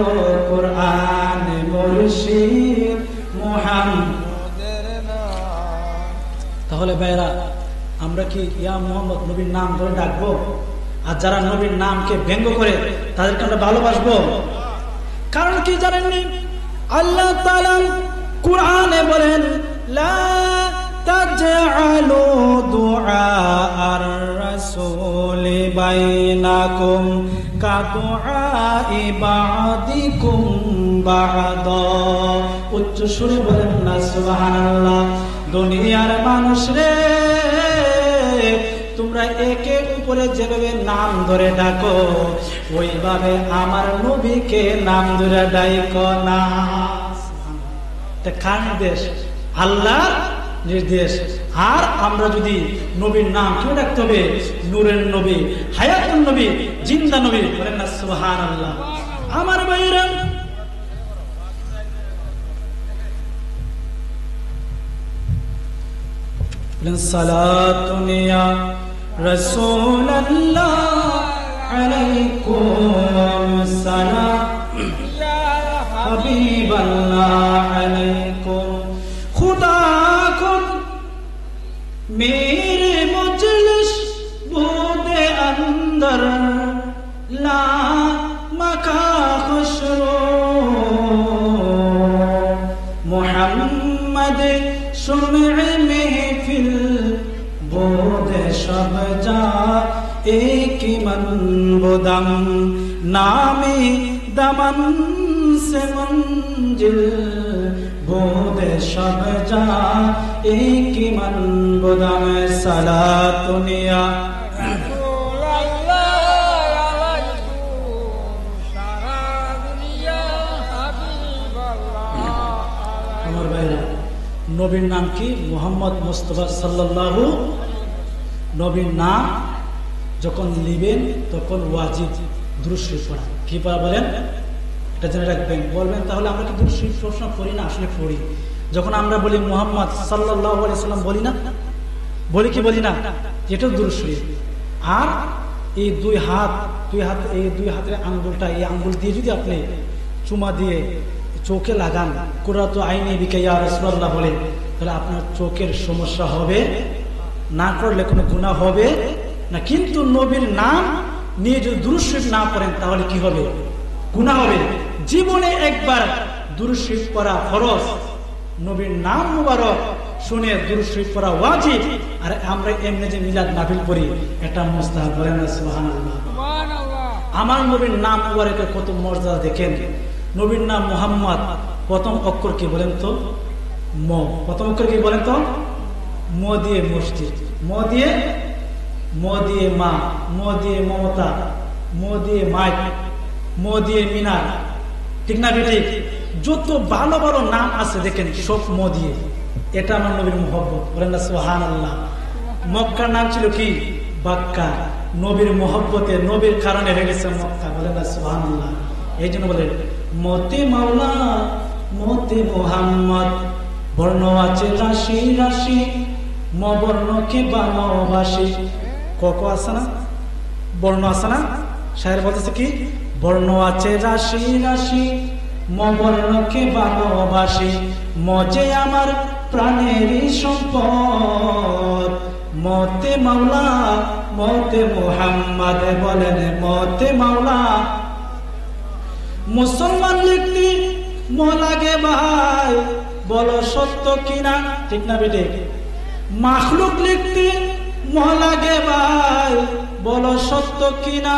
কোরআন মুর্শিদ মুহাম্মদের নাম। তাহলে ভাইরা, আমরা কি ইয়া মুহাম্মদ নবীর নাম ধরে ডাকবো? আর যারা নবীর নামকে ব্যঙ্গ করে তাদেরকে আমরা ভালোবাসবো? কারণ কি জানেননি? আল্লাহ তাআলা কুরআনে বলেন লা তাজআলু দুআ আর রাসূলি বাইনাকুম কাদুআই বাদিকুম বাদা। উচ্চ সুরে বলেন না সুবহানাল্লাহ। দুনিয়ার মানুষ রে, তোমরা একে উপরে যেভাবে নাম ধরে ডাকো ওইভাবে আমার নবীকে নাম ধরে ডাকো না। কার নির্দেশ? আল্লাহ নির্দেশ। আর আমরা যদি নবীর নাম কেউ রাখতে হবে, নূরের নবী, হায়াতুন নবী, জিন্দা নবী, বলেন না সুবহানাল্লাহ। আমার ভাইরা, সালাতুন ইয়া রাসূলুল্লাহ আলাইকুম সালাম ইয়া হাবিবাল্লাহ আলাইকুম खुदा खुद मेरे मजलिस बूदे अंदर ला मका खुशरो मोहम्मद शुमअ महफिल बूदे शब जा एक मन बुदम नामे दमन से मंजिल बोधे शब जा एक मन बुदम सलातुनिया আমার ভাইরা, নবীর নাম কি? মুহাম্মদ মুস্তাফা সাল্লাল্লাহু। নবীর নাম যখন নিবেন তখন ওয়াজিব দুরূদ শরীফ পড়া। কি পড়া বলেন? এটা জেনে রাখবেন। বলবেন তাহলে আমরা কি দুরূদ শরীফ সবসময় পড়ি না? আসলে পড়ি। যখন আমরা বলি মুহাম্মদ সাল্লাল্লাহু আলাইহি সাল্লাম, বলি না? বলি কি বলি না? এটাও দুরূদ শরীফ। আর এই দুই হাতের আঙ্গুলটা, এই আঙ্গুল দিয়ে যদি আপনি চুমা দিয়ে চোখে লাগান, কুরাতু আইনি বিকা ইয়া রাসূলুল্লাহ বলে, তাহলে আপনার চোখের সমস্যা হবে না, করলে কোনো গুনাহ হবে না। কিন্তু নবীর নাম নিয়ে যদি দুরূদ শরীফ না পড়েন তাহলে কি হবে? গুনাহ হবে। জীবনে একবার দুরূদ শরীফ পড়া ফরজ, নবীর নাম মুবারক শুনে দুরূদ শরীফ পড়া ওয়াজিব। আর আমরা এমনি যে মিলাদ মাহফিল পড়ি, এটা মুস্তাহাব। বলেন না সুবহানাল্লাহ। আমার নবীর নাম মুবারকের কত মর্যাদা দেখেন। নবীর নাম মুহাম্মদ, প্রথম অক্ষর কি বলেন তো? ম। প্রথম অক্ষর কি বলেন তো? ম দিয়ে মসজিদ, ম দিয়ে মা, ম দিয়ে মমতা, ম দিয়ে মাইক, ম দিয়ে মিনার। ঠিক না ঠিক? যত ভালো ভালো নাম আছে দেখেন সব ম দিয়ে। এটা আমার নবীর মুহব্বত। বলেন না সুবহানাল্লাহ। মক্কার নাম ছিল কি? বাক্কা। নবীর মুহব্বতে, নবীর কারণে হয়ে গেছে মক্কা। বলেন না সুবহানাল্লাহ। এই জন্য বলেন মতে মাওলা মতে মুহাম্মদ, বর্ণ আছে রাশি রাশি, ম বর্ণকে ভালোবাসি। ক আছে না? বর্ণ আছে না? শায়ের বলতেছে কি? বর্ণ আছে রাশি রাশি, ম বর্ণকে ভালোবাসি, মজে আমার প্রাণেরই সম্পদ, মতে মাওলা মতে মুহাম্মদ। বলেন মতে মাওলা। মুসলমান লিখতে ম লাগে ভাই, বলো সত্য কিনা? ঠিক না বেটে? মাখলুক লিখতে ম লাগে ভাই, বলো সত্য কিনা?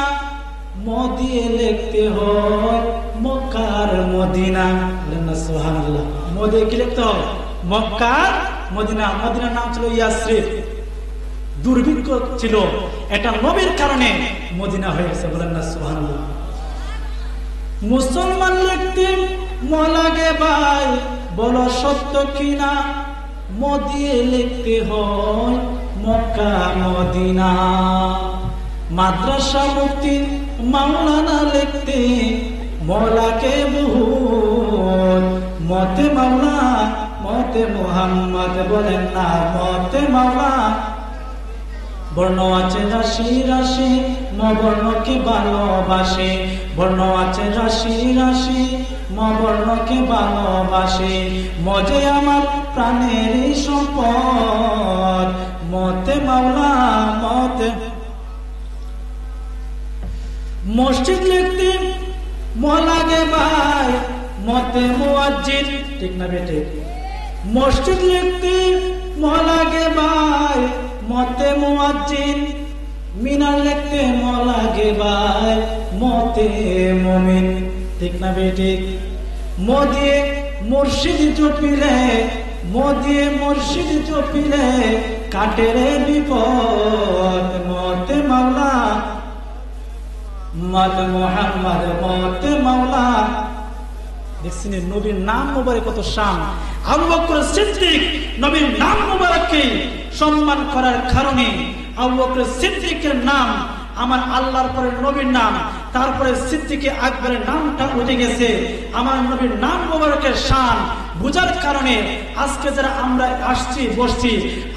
ম দিয়ে লিখতে হয় মক্কার মদিনা। বলেন না সুবহানাল্লাহ। ম দিয়ে কি লিখতে হয়? মক্কার মদিনা। মদিনার নাম ছিল ইয়াসরিব। দুর্ভিক্ষ ছিল, এটা নবীর কারণে মদিনা হয়ে গেছে। বলেন না সুবহানাল্লাহ। মুসলমান লিখতে ম লাগে ভাই, বলো সত্য কিনা? ম দিয়ে লিখতে হয় মক্কা মদিনা। মাদ্রাসা মুফতি মাওলানা লিখতে ম লাগে বহুত, মতে মাওলা মতে মুহাম্মদ। বলেন না মতে মাওলা। বর্ণ আছে রাশি রাশি, ম বর্ণকে ভালোবাসে, বর্ণ আছে রাশি রাশি, ম বর্ণকে ভালোবাসে, মজে আমার প্রাণেরই সম্পদ, মতে মাওলা মতে। মসজিদ লিখতে ম লাগে ভাই, মতে মুয়াজ্জিন। ঠিক না বেটে? মসজিদ লিখতে ম লাগে ভাই, মতে মুয়াজ্জিন। মিনার লিখতে ম লাগে ভাই, মতে মুমিন। ঠিক না বেটে? ম দিয়ে মুর্শিদ জপিলে, ম দিয়ে মুর্শিদ জপিলে কাটের বিপদ, মতে মাওলা মত মুহাম্মদ। মতে মাওলা দেখছেন নবীর নাম মোবারক কত শান। আবু বকর সিদ্দিক নবীর নাম মোবারককে সম্মান করার কারণে আবু বকর সিদ্দিকের নাম আমার আল্লাহর পরে নবীর নাম, তারপরে সিদ্দিকে আকবরের নামটা উঠে গেছে। আমার নবীর নাম মোবারকের শান বুঝার কারণে আজকে যারা আমরা আসছি বসছি,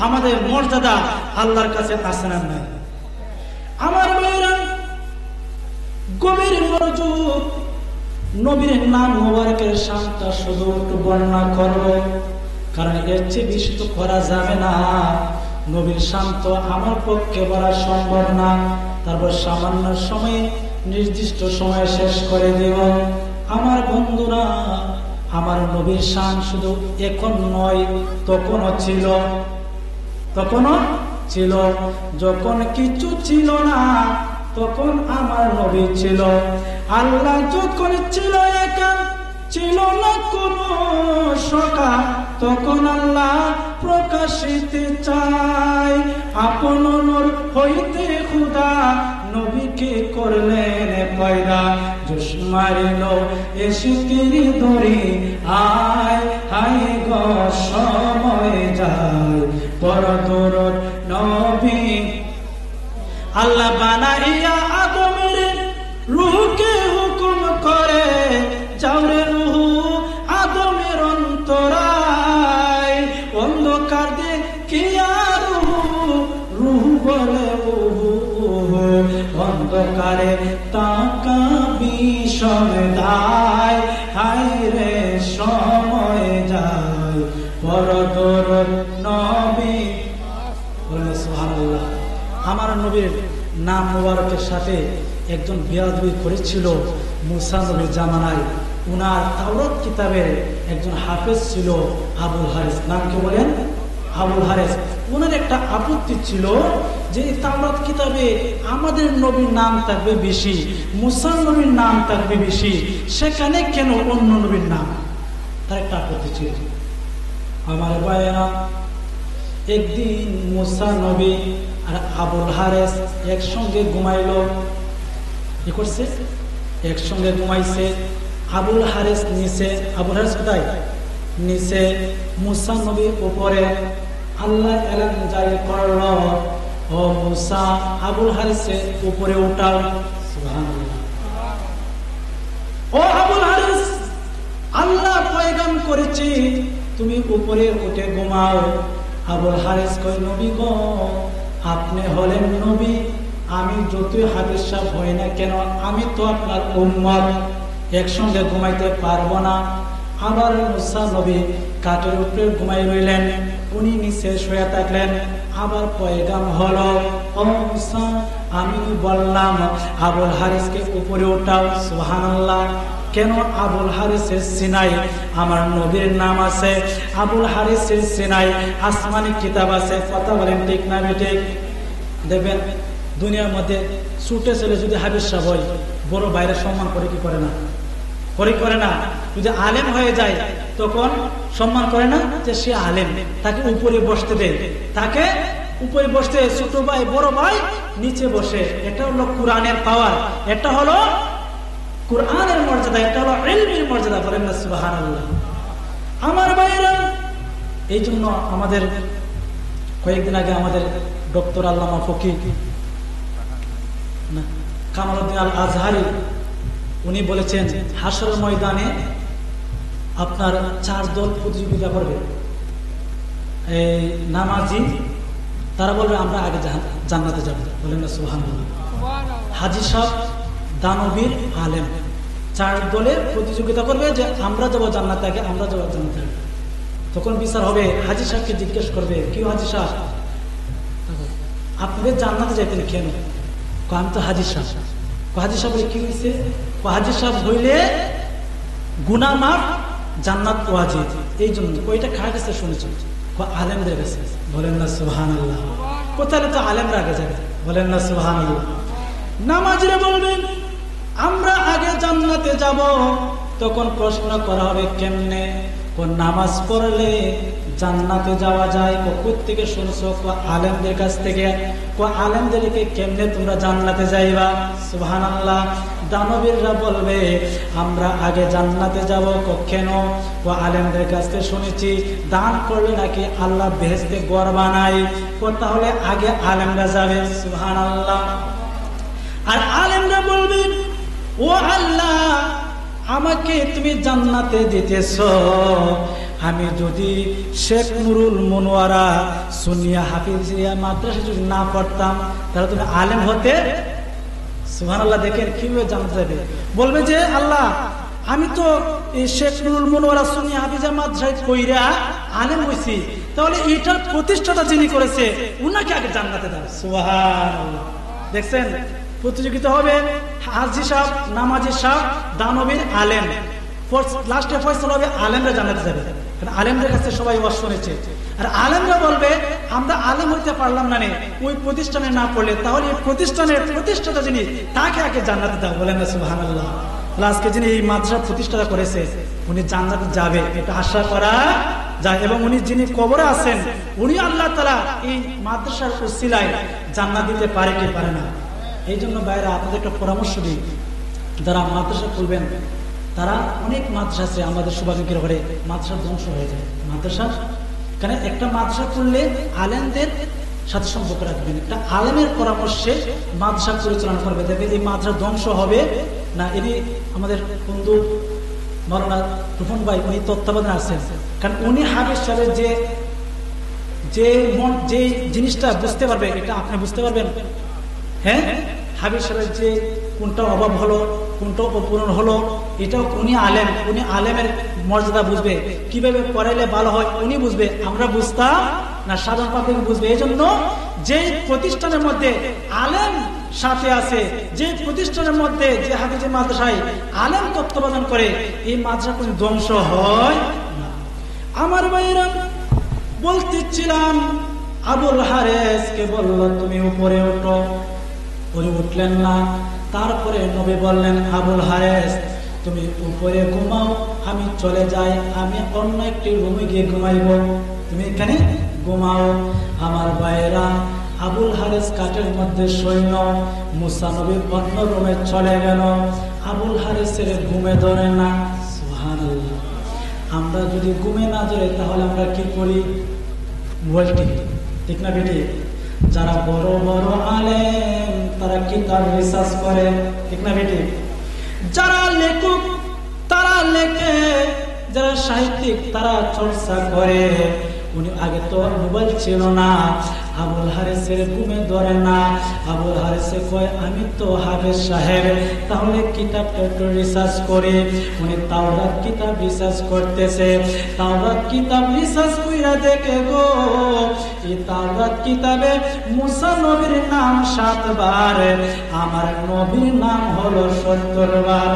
আমাদের মর্যাদা আল্লাহর কাছে আছে না নাই? আমার ভাইরা, গভীর মনোযোগ, নবীর নাম মোবারকের শানটা শুধু একটু বর্ণনা করব, কারণ এর চেয়ে বেশি তো করা যাবে না। নবীর শান তো আমার পক্ষে বলা সম্ভব না। তারপর সামান্য সময়ে নির্দিষ্ট সময় শেষ করে দেব। আমার বন্ধুরা, আমার নবীর শান শুধু এখন নয়, তখনও ছিল। তখনও ছিল, যখন কিছু ছিল না তখন আমার নবী ছিল। আল্লাহ যখন ছিল একা, ছিল না কোনো সকা, তখন আল্লাহ প্রকাশিতে চায় আপন নূর হইতে খুদা নবীকে করলেন পয়দা। জোশ মারিল এসে তিনি ধরি, আয় হায় গো সময় যায়, পরদর নবী আল্লাহ বানাইয়া আদমের রূহকে হুকুম করে, যাওরে রূহ আদমের অন্তরায়, অন্ধকার দেখিয়া রূহ বলে অন্ধকারে তাকাবি সদায়, হায় রে সময় যায়, পরদর নবী। সুবহানাল্লাহ। আমার নবীর নাম মুবারকের সাথে একজন বিয়াদবি করেছিল মুসা নবীর জামানায়। উনার তাওরাত কিতাবের একজন হাফেজ ছিল আবুল হারিস। নাম কি বলেন? আবুল হারিস। উনার একটা আপত্তি ছিল যে তাওরাত কিতাবে আমাদের নবীর নাম থাকবে বেশি, মুসা নবীর নাম থাকবে বেশি, সেখানে কেন অন্য নবীর নাম? তার একটা আপত্তি ছিল। আমার ভাইয়েরা, একদিন মুসা নবী আর আবুল হারিস একসঙ্গে ঘুমাইল। কি করছে? একসঙ্গে ঘুমাইছে। আবুল হারিস নিচে, আবুল হারিস কোথায়? নিচে, মুসা নবীর উপরে। আল্লাহ এলান জারি করল, ও মুসা, আবুল হারিসের উপরে উঠাও। সুবহানাল্লাহ। ও আবুল হারিস, আল্লাহ পয়গাম করেছি তুমি উপরে উঠে ঘুমাও। আবুল হারিস কয়, নবী গো, আপনি হলেন নবী, আমি যতই হাফেজ সাহেব হই না কেন, আমি তো আপনার উম্মত, একসঙ্গে ঘুমাইতে পারবো না। আবার মুসা নবী কাঠের উপরে ঘুমাই রইলেন, উনি নিচে শুয়ে থাকলেন। আবার পয়গাম হলো, ও মুসা, আমি বললাম আবুল হারিসকে উপরে উঠাও। সুবহানাল্লাহ। কেন? আবুল হারিসের সিনাই আমার নবীর নাম আছে, আবুল হারিসের সিনাই আসমানি কিতাব আছে। কথা বলেন ঠিক না বেঠিক? দেখবেন দুনিয়ার মধ্যে ছুটে চলে যদি হাফেজ সাহেব হয়, বড় বাইরে সম্মান করে কি করে না? করে না। যদি আলেম হয়ে যায় তখন সম্মান করে না যে সে আলেম, তাকে উপরে বসতে দেয়, তাকে উপরে বসতে, ছোট ভাই বড় ভাই নিচে বসে। এটা হলো কোরআনের পাওয়ার, এটা হলো কোরআনের মর্যাদা, এটা হলো ইলমের মর্যাদা। বলেন না সুবহানাল্লাহ। আমার ভাইরা, এই জন্য আমাদের কয়েকদিন আগে আমাদের ডক্টর আল্লামা ফকির কামালউদ্দিন আল আজহারি উনি বলেছেন, হাসর ময়দানে আপনার 4 দল প্রতিযোগিতা করবে। এই নামাজি, তারা বলবে আমরা আগে জান্নাতে যাব। বলেন না সুবহানাল্লাহ। হাজী সাহেব, দানবীর, আলেম, 4 দলে প্রতিযোগিতা করবে যে আমরা যাবো জান্নাতে আগে, আমরা যাবো জান্নাতে আগে। তখন বিচার হবে, হাজী সাহেবকে জিজ্ঞেস করবে, কি হাজী সাহেব, আপনাদের জান্নাতে যাইতেন কেন? আমি তো হাজী সাহেব। হাজী সাহেব কি হয়েছে? হাজী সাহেব হইলে গুনাহ মাফ, জান্নাত ওয়াজিব। এই জন্য ওইটা কার কাছে শুনেছেন? আলেমদের কাছে। বলেন না সুবহানাল্লাহ। কোথায় তো আলেমরা আগে যাবে। বলেন না সুবহানাল্লাহ। নামাজিরা বলবেন আমরা আগে জান্নাতে যাব। তখন প্রশ্ন করা হবে কেমনে? নামাজ পড়লে জান্নাতে যাওয়া যায়। কোত্থেকে শুনছো? আলেমদের কাছ থেকে। আলেমদেরকে কেমনে তোমরা জান্নাতে যাইবা? সুবহানাল্লাহ। দানবীররা বলবে আমরা আগে জান্নাতে যাব। কেন? ও আলেমদের কাছ থেকে শুনেছি দান করলে নাকি আল্লাহ বেহেশতে ঘর বানায়। তাহলে আগে আলেমরা যাবে। সুবহানাল্লাহ। আর আলেমরা বলবে ও আল্লাহ আমাকে তুমি জান্নাতে দিতেছো, আমি যদি শেখ নুরুল মনোয়ারা সুনিয়া হাফিজিয়া মাদ্রাসা যদি না পড়তাম তাহলে তুমি আলেম হতে। সুবহানাল্লাহ। দেখেন কিভাবে জানতে যাবে। বলবে যে আল্লাহ আমি তো এই শেখ নুরুল মনোয়ারা সুনিয়া হাফিজিয়া মাদ্রাসায় কইরা আলেম হইছি, তাহলে এটার প্রতিষ্ঠাতা যিনি করেছে উনাকে আগে জান্নাতে দাও। সুবহানাল্লাহ। দেখছেন প্রতিযোগিতা হবে, হাজি সাহেব, নামাজি সাহেব, দানবীর, আলেম। লাস্টে ফয়সালা হবে আলেমরা জান্নাতে যাবে, কারণ আলেমদের কাছে সবাই ওয়াজ শুনেছে। আর আলেমরা বলবে আমরা আলেম হইতে পারলাম না, ওই প্রতিষ্ঠানে না পড়লে, তাহলে এই প্রতিষ্ঠানের প্রতিষ্ঠাতা যিনি তাকে আগে জান্নাতে দাও। বলেন না সুবহানাল্লাহ। আজকে যিনি এই মাদ্রাসা প্রতিষ্ঠা করেছে উনি জান্নাতে যাবে, এটা আশা করা যায়। এবং উনি যিনি কবরে আছেন উনি আল্লাহ তাআলা এই মাদ্রাসার উসিলায় জান্নাত দিতে পারে কি পারে না। এই জন্য ভাইরা আপনাদের একটা পরামর্শ দিই, যারা মাদ্রাসা খুলবেন তারা, অনেক মাদ্রাসা আছে আমাদের সৌভাগ্যের ঘরে মাদ্রাসা ধ্বংস হয়ে যায়। মাদ্রাসা কারণ একটা মাদ্রাসা খুললে আলেমদের সাথে সম্পর্ক রাখবেন, একটা আলেমের পরামর্শে মাদ্রাসা পরিচালনা করবে, দেখবেন এই মাদ্রাসা ধ্বংস হবে না। এটি আমাদের বন্ধু মাওলানা রুফন ভাই উনি তত্ত্বাবধানে আছেন, কারণ উনি হাফেজ সাহেবের যে জিনিসটা বুঝতে পারবে এটা আপনি বুঝতে পারবেন। হ্যাঁ, হাফেজ সাহেবের যে কোনটা অভাব হলো কোনটা অপূরণ হলো এটাও উনি আলেম, উনি আলেমের মর্যাদা বুঝবে, কিভাবে পড়াইলে ভালো হয় উনি বুঝবে, আমরা বুঝতাম না, সাধারণ পাবলিক বুঝবে। এই জন্য যে প্রতিষ্ঠানের মধ্যে আলেম সাথে আছে, যে প্রতিষ্ঠানের মধ্যে যে হাফেজ মাদ্রাসায় আলেম তত্ত্বাবধান করে, এই মাদ্রাসা কোন ধ্বংস হয় না। আমার ভাইরা বলতেছিলাম আবুল হারেসকে বলল তুমি উপরে ওঠো, উনি উঠলেন না। তারপরে নবী বললেন আবুল হারেস তুমি উপরে ঘুমাও, আমি চলে যাই, আমি অন্য একটি রুমে গিয়ে ঘুমাইব, তুমি এখানে ঘুমাও। আমার ভাইরা আবুল হারেস কাঠের মধ্যে সৈন্য, মুসা নবী অন্য রুমে চলে গেল। আবুল হারেসের ঘুমে ধরে না। সুবহানাল্লাহ। আমরা যদি ঘুমে না ধরে তাহলে আমরা কি করি? মোবাইল টিপি, ঠিক না বেটি? যারা বড় বড় আলেম তারা কিতাব রিসার্চ করে, ঠিক না বেটি? যারা লেখক তারা লেখে, যারা সাহিত্যিক তারা চর্চা করে। উনি আগে তো মোবাইল ছিল না, আবুল হারেসের ঘুমে ধরে না। আবুল হারেসে কয় আমি তো হাফেজ সাহেব, তাহলে কিতাবটা একটু রিসার্চ করি। উনি তাওরাত কিতাব রিসার্চ করতেছে। তাওরাত কিতাব রিসার্চ কইরা দেখে গো এই তাওরাত কিতাবে মুসা নবীর নাম 7 বার, আমার নবীর নাম হলো 70 বার।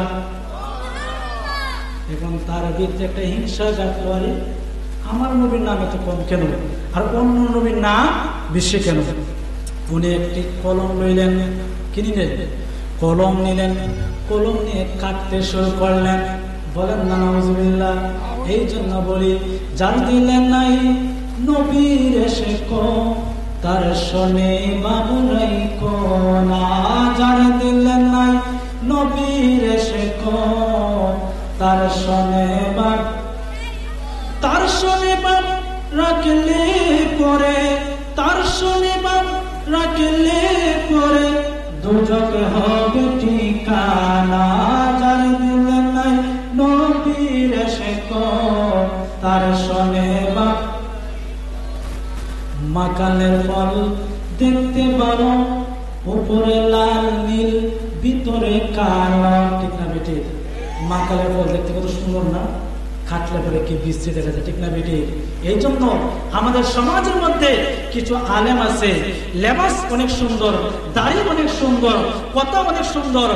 এখন তার ভিতরে একটা হিংসা জাত করে, আমার নবীর নাম এত কম কেন আর অন্য নবীর নাম বেশি কেন? উনি একটি কলম লইলেন, কিনিলেন, কলম নিলেন, কলম নিয়ে কাটতে শুরু করলেন। বলেন না নাউজুবিল্লাহ। এই জন্য বলি যার দিলেন নাই নবীর এসে কো তার শোনে বাবুরাই কো না, যার দিলেন নাই নবীর এসে কো তার শোনে বাব, তার শোনে বাব রাখলে পরে, তার শোনে বাব রাখলে পরে দুজক হবে ঠিকানা। যার দিলেন নাই নবীর এসে কো তার শোনে বাব। মাকালের ফল দেখতে পারো, উপরে লাল নীল ভিতরে কালো, ঠিক না বেটি? মাকালের ফল দেখতে কত সুন্দর না, কাটলে পরে কি বিশ্রী দেখা যায়, ঠিক না বেটি? এই জন্য আমাদের সমাজের মধ্যে কিছু আলেম আছে, লেবাস অনেক সুন্দর, দাড়ি অনেক সুন্দর, কথা অনেক সুন্দর,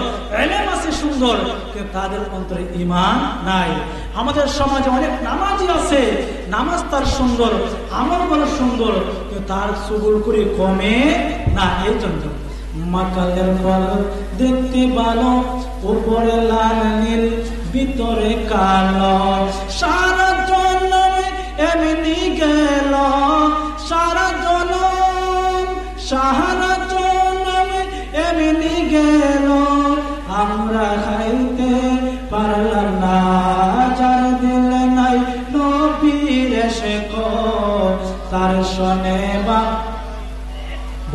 এলেম আছে সুন্দর, কিন্তু তাদের অন্তরে ঈমান নাই। আমাদের সমাজে অনেক নামাজি আছে, নামাজ তার সুন্দর, আমল বড় সুন্দর, কিন্তু তার সুবুল করে কমে না। এই জন্য মাকালের ফল দেখতে ভালো, উপরে লাল নীল ভিতরে কালো, সারা জনম এমনি গেল, সারা জনম এমনি গেল, আমরা তার শোনে বা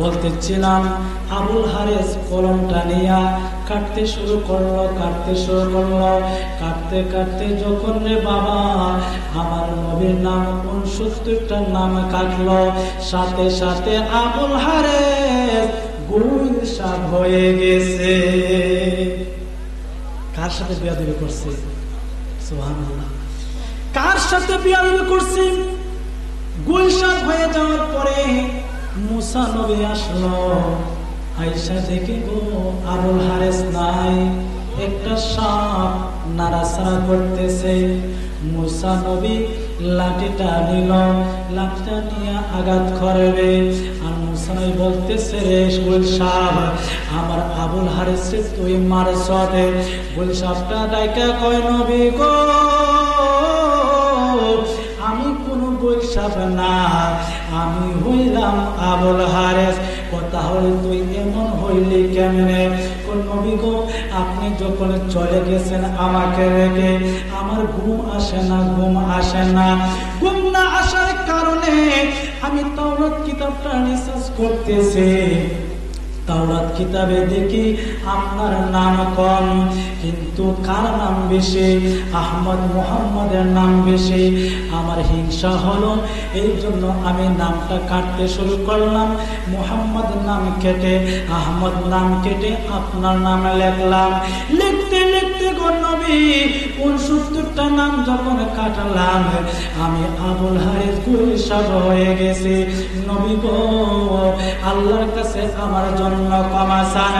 বলতেছিলাম আবুল হারেস কলমটা নিয়া কাটতে শুরু করলো কাটতে কাটতে যখন রে বাবা আমার নবীর নাম 69টা নাম কাটলো, সাথে সাথে আবুল হারেস গুলশান হয়ে গেছে। কার সাথে বিয়াদবি করছে? সুবহানাল্লাহ। কার সাথে বিয়াদবি করছে? গুলশান হয়ে যাওয়ার পরে মুসা নবী আসলো, আয়েশা দেখে গো আবুল হারেস নাই, একটা সাপ নাড়াচাড়া করতেছে। মুসা নবী লাঠিটা নিল, লাঠিটা নিয়ে আঘাত করবে, আর মুসা নবী বলতেছে রে গুলশান, আমার আবুল হারেস তুই মারছ। গুলশানটা ডাইকা কয় নবী গো আমি কোন বৈশাখ না, আমি হইলাম আবুল হারেস। তাহলে তুই এমন হইলি কেমনে? নবী গো আপনি যখন চলে গেছেন আমাকে রেখে, আমার ঘুম আসে না। ঘুম না আসার কারণে আমি তাওরাত কিতাবটা রিসার্চ করতেছি। তাওরাত কিতাবে দেখি আপনার নাম কম, কিন্তু কার নাম বেশি? আহমদ মুহাম্মদের নাম বেশি। আমার হিংসা হলো, এই জন্য আমি নামটা কাটতে শুরু করলাম। মুহাম্মদ নাম কেটে আহমদ নাম কেটে আপনার নাম লিখলাম। লিখতে লিখতে গো নবী 69টা নাম যখন কাটলাম, আমি আবুল হারেস গুলশান হয়ে গেছি। নবী গো আল্লাহর কাছে আমার জন্য ক্ষমা চান।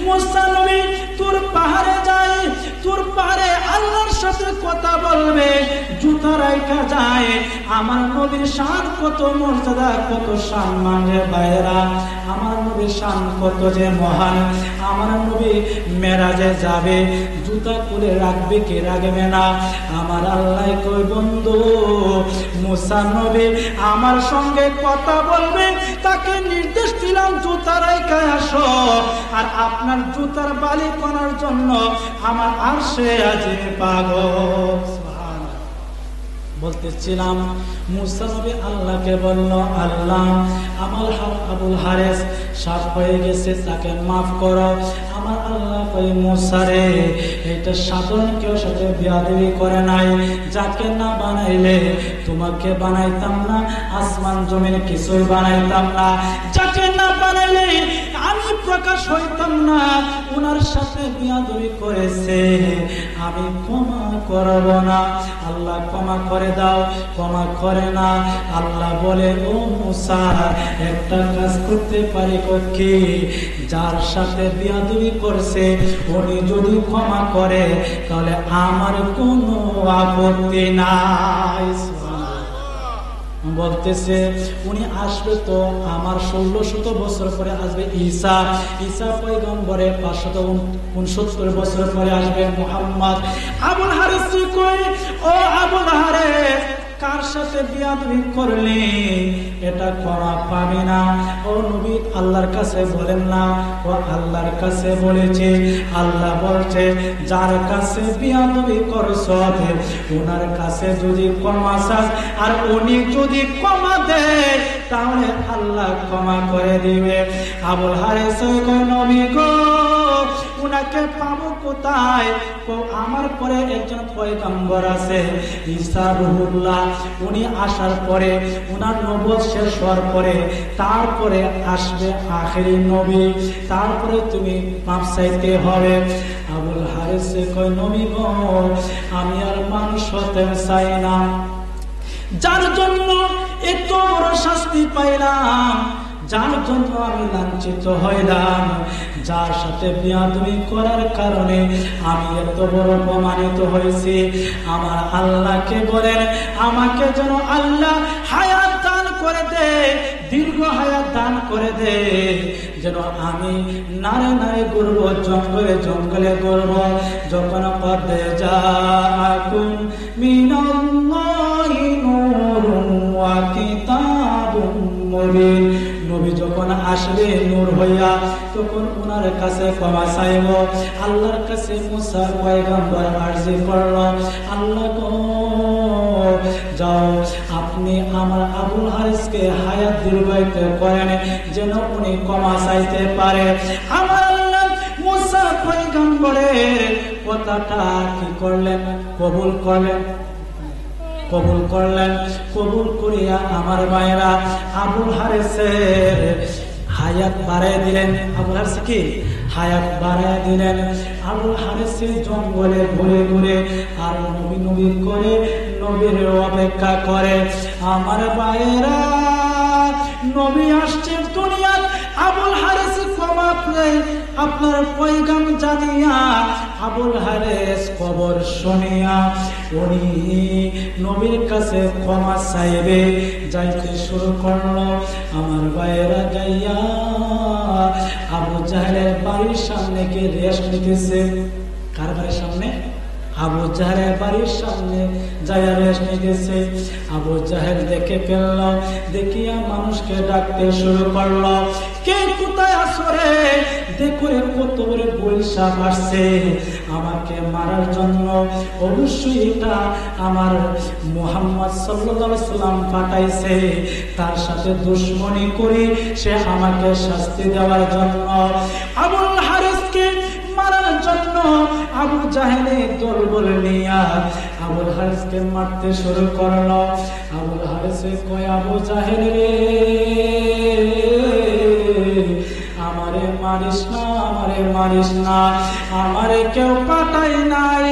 মুসা নবী তোর পাহাড়ে যায়, তোর পাহাড়ে আল্লাহর সাথে কথা বলবে, জুতা রাখা যায়। আমার নবীর শান কত মর্যাদা, কত সম্মান রে ভাইরা, আমার নবীর শান কত যে মহান। আমার নবী মেরাজে যাবে, জুতা খুলে রাখবে কে রাখবে না? আমার আল্লাহ কই বন্ধু মুসা নবী আমার সঙ্গে কথা বলবে, তাকে নির্দেশ দিলাম জুতা রাখা আসো, আর আপনার জুতার বালি করার জন্য আমার আরশে আজিম পাগল। বলতেছিলাম মুসা নবী আল্লাহকে বলল, আল্লাহ আমার আবুল হারেস সাপ হয়ে গেছে, তাকে মাফ করো। আমার আল্লাহ কই মুসা রে, এটা সাধারণ কেউ সাথে বিয়াদবি করে নাই, যাকে না বানাইলে তোমাকে বানাইতাম না, আসমান জমিন কিছুই বানাইতাম না, যাকে না বানাইলে আমি প্রকাশ হইতাম না, ওনার সাথে বিয়াদবি করেছে, আমি ক্ষমা করব না। আল্লাহ ক্ষমা করে দাও, ক্ষমা করে না। আল্লাহ বলে ও মুসা একটা কাজ করতে পারি, কি? যার সাথে বিয়াদবি করছে উনি যদি ক্ষমা করে তাহলে আমার কোনো আপত্তি নাই। বলতেছে উনি আসবে তো আমার 1600 বছর পরে আসবে ঈসা, ঈসা পয়গম্বরে 569 বছর পরে আসবে মুহাম্মদ। আবুল হারেস কই, ও আবুল হারেস কার সাথে বিয়াদবি করলে এটা ক্ষমা পাবে না। ও নবী আল্লাহর কাছে বলেন না, ও আল্লাহর কাছে বলেছে। আল্লাহ বলছে যার কাছে বিয়াদবি করছ ওনার কাছে যদি ক্ষমা চাস আর উনি যদি ক্ষমা দেয় তাহলে আল্লাহ ক্ষমা করে দিবে। আবুল হারেস কয় নবী গো উনাকে পাবো কোথায়? আমার পরে একজন পয়গম্বর আছে ঈসা রুহুল্লাহ, উনি আসার পরে উনার নবুয়ত শেষ হওয়ার পরে তারপরে আসবে আখেরি নবী, তারপরে তুমি মাপ চাইতে হবে। আবুল হারেস কয় নবী গো আমি আর মানুষ হতে চাই না, যার জন্য এত বড় শাস্তি পাইলাম, যার জন্য আমি লাঞ্ছিত হইলাম, যার সাথে বিয়াদবি করার কারণে আমি এত বড় অপমানিত হয়েছি, আমার আল্লাহকে বলেন আমাকে যেন আল্লাহ হায়াত দান করে দে, দীর্ঘ হায়াত দান করে দে, যেন আমি নারে নারে ঘুরব, জঙ্গলে জঙ্গলে ঘুরব। যখন পদে যাকুম মিনাল্লাহি নূরুন ওয়া কিতাবুম মুবিন, নবী যখন আসবে নূর হইয়া তখন ওনার কাছে ক্ষমা চাইব। আল্লাহর কাছে মুসা পয়গম্বর আরজি করল, আল্লাহ গো যাও আপনি আমার আবুল হারিসকে হায়াত দীর্ঘায়িত করেন যেন উনি ক্ষমা চাইতে পারে। আমার আল্লাহ মুসা পয়গম্বরের কথাটা কি করলেন? কবুল করলেন। কবুল করিয়া আমার ভাইরা আবুল হারিসের হায়াত বাড়ায় দিলেন। আবুল হারিস কি হায়াত বাড়ায় দিলেন। আবুল হারিসের জঙ্গলে ঘুরে ঘুরে আর নবী নবী করে নবীর অপেক্ষা করে। আমার ভাইরা নবী আসছে দুনিয়ার, আবুল হারিস ক্ষমা পেয়ে আপনার পয়গাম জানিয়া আবুল হারিস খবর শুনিয়া উনি নবীর কাছে ক্ষমা চাইবে যাইতে শুরু করলো। আমার ভাইয়েরা যাইয়া আবু জাহেলের বাড়ির সামনে গিয়ে রেস্ট নিতেছে। কার বাড়ির সামনে? আবু জাহেলের বাড়ির সামনে যাইয়া রেস্ট নিতেছে। আবু জাহেল দেখে ফেলল, দেখিয়া মানুষকে ডাকতে শুরু করলো, কে কোথায় আছো রে? দেখো কত বড় বৈশাখ আসছে আমাকে মারার জন্য। অবশ্যই এটা আমার মুহাম্মদ সাল্লাল্লাহু আলাইহি সাল্লাম পাঠাইছে, তার সাথে দুশমনি করি সে আমাকে শাস্তি দেওয়ার জন্য। আবুল হারিসকে মারার জন্য আবু জাহেলের দলবল নিয়া আবুল হারিসকে মারতে শুরু করলো। আবুল হারিসে কয়, আবু জাহেল রে আমারে মারিস না, আমারে মারিস না, আমারে কেউ পাঠাই নাই,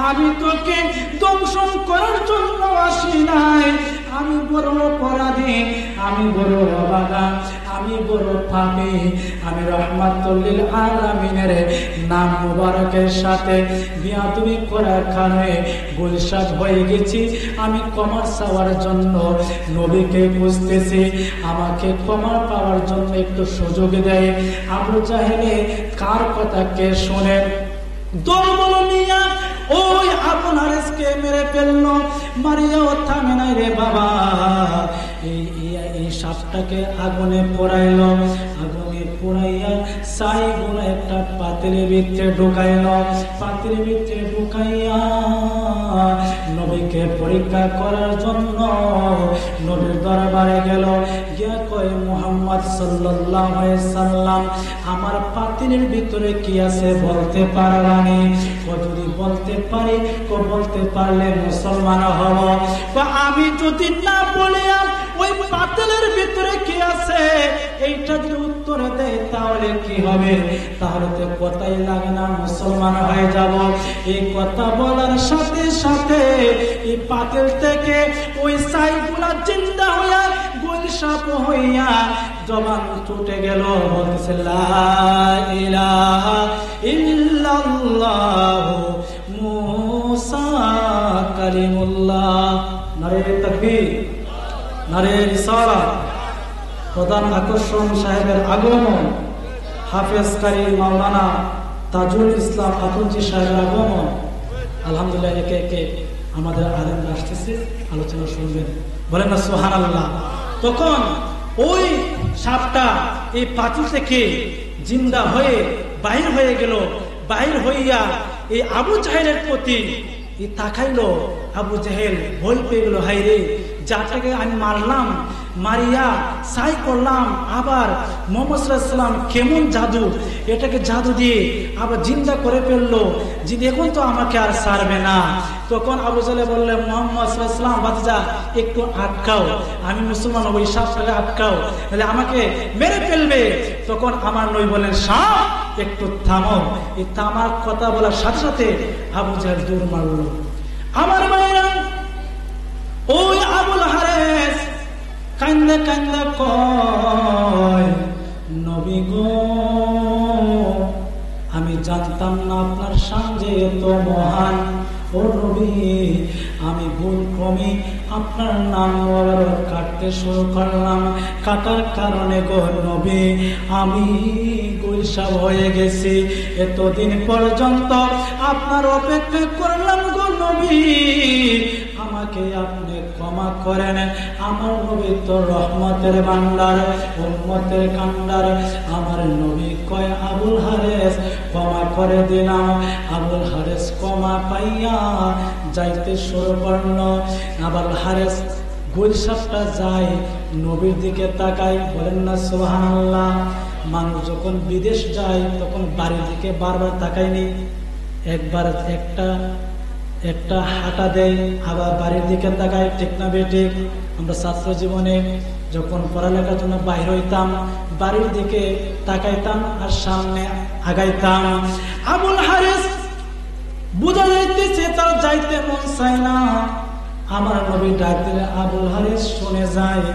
আমি তোকে দংশন করার জন্য আসি নাই। আমি বড় অপরাধী, আমি বড় অবাগা, আমি বড় পাপী, আমি রহমাতুল লিল আলামিনের নাম মুবারকের সাথে বিয়াদবি করার কারণে গুলশাদ হয়ে গেছি। আমি ক্ষমা চাওয়ার জন্য নবীকে খুঁজতেছি, আমাকে ক্ষমা পাওয়ার জন্য একটু সুযোগ দেয়। আবু জাহেলে কার কথা কে শোনেন? দলবল নিয়া ওই আবুল হারিসকে মেরে ফেললো। মারিয়াও থামে নাই রে বাবা, এই সাপটাকে আগুনে পোড়াইলো। আগুনে পোড়াইয়া ছাইগুলো একটা পাতিলের ভিতরে ঢুকাইলো। পাতিলের ভিতরে ঢুকাইয়া নবীকে পরীক্ষা করার জন্য নবীর দরবারে গেল। গিয়া কয়, মুহাম্মদ সাল্লাল্লাহু আলাইহি সাল্লাম আমার পাতিলের ভিতরে কি আছে বলতে পারবানি? যদি বলতে পারি, বলতে পারলে মুসলমান হব। আমি যদি না বলি ওই পাতিলের ভিতরে কি আছে এইটা যদি উত্তর দেয় তাহলে কি হবে? তাহলে তো কথাই লাগে না, মুসলমান হয়ে যাব। এই কথা বলার সাথে সাথে এই পাতিল থেকে ওই ছাইগুলা জিন্দা হইয়া গুলশাপ হইয়া জবান ছুটে গেল, বলতেছে লা ইলাহা ইল্লাল্লাহু মুসা কালিমুল্লাহ। নারে তাকবীর, নারে রিসালাত। প্রধান আকর্ষণ সাহেবের আগমন, হাফেজ কারি মাওলানা তাজুল ইসলাম আতুঞ্জি সাহেবের আগমন। আলহামদুলিল্লাহ, একে একে আমাদের আলেমরা আসতেছে, আলোচনা শুনবেন, বলেন না সুবহানাল্লাহ। তখন ওই সাপটা এই পাতিল থেকে জিন্দা হয়ে বাহির হয়ে গেল। বাহির হইয়া এই আবু জাহেলের প্রতি তাকাইলো। আবু জাহেল ভয় পেয়ে গেল, হাই রে, যাটাকে আমি মারলাম, মারিয়া সাই করলাম, আবার মুহাম্মদ সাল্লাল্লাহু আলাইহি ওয়াসাল্লাম কেমন জাদু, এটাকে জাদু দিয়ে আবার জিন্দা করে ফেললো, যে এখন তো আমাকে আর ছাড়বে না। তখন আবু জাহেল বললে, মুহাম্মদ সাল্লাল্লাহু আলাইহি ওয়াসাল্লাম বাদশা একটু আটকাও, আমি মুসলমান হব, এই সাপটাকে আটকাও, তাহলে আমাকে মেরে ফেলবে। তখন আমার নবী বলেন, সাপ একটু থামো। এই থামার কথা বলার সাথে সাথে আবু জাহেল দৌড় মারল। আমার মায়েরা ওই আবুল হারিস কান্দে কান্দে কয়, নবী গো, আমি জানতাম না আপনার শান যে এত মহান। ও নবী, আমি ভুল ক্রমে আপনার নাম মোবারক কাটতে শুরু করলাম। কাটার কারণে গো নবী আমি গুলশাব হয়ে গেছি। এতদিন পর্যন্ত আপনার অপেক্ষা করলাম গো নবী, আমাকে আপনি ক্ষমা করেন। আমার নবী তো রহমতের ভান্ডার, উম্মতের কান্ডার। আমার নবী কয় আবুল হারেস ক্ষমা করে দিলাম। আবুল হারেস ক্ষমা পাইয়া যাইতে শুরু করল। আবুল হারেস গুলশাপটা যায়, নবীর দিকে তাকায়, বলেন না সুবহানাল্লাহ। মানুষ যখন বিদেশ যায় তখন বাড়ির দিকে বারবার তাকায়নি, একবার একটা হাঁটা দেয়, আবার বাড়ির দিকে তাকায়, ঠিক না বেঠিক? আমরা ছাত্র জীবনে যখন পড়ালেখার জন্য বাইরে হইতাম, বাড়ির দিকে তাকাইতাম আর সামনে আগাইতাম। আবুল হারেস বুঝা যাইতেছে তার যাইতে মন চায় না। আমার নবী ডাক দিলে আবুল হারেস শুনে যায়।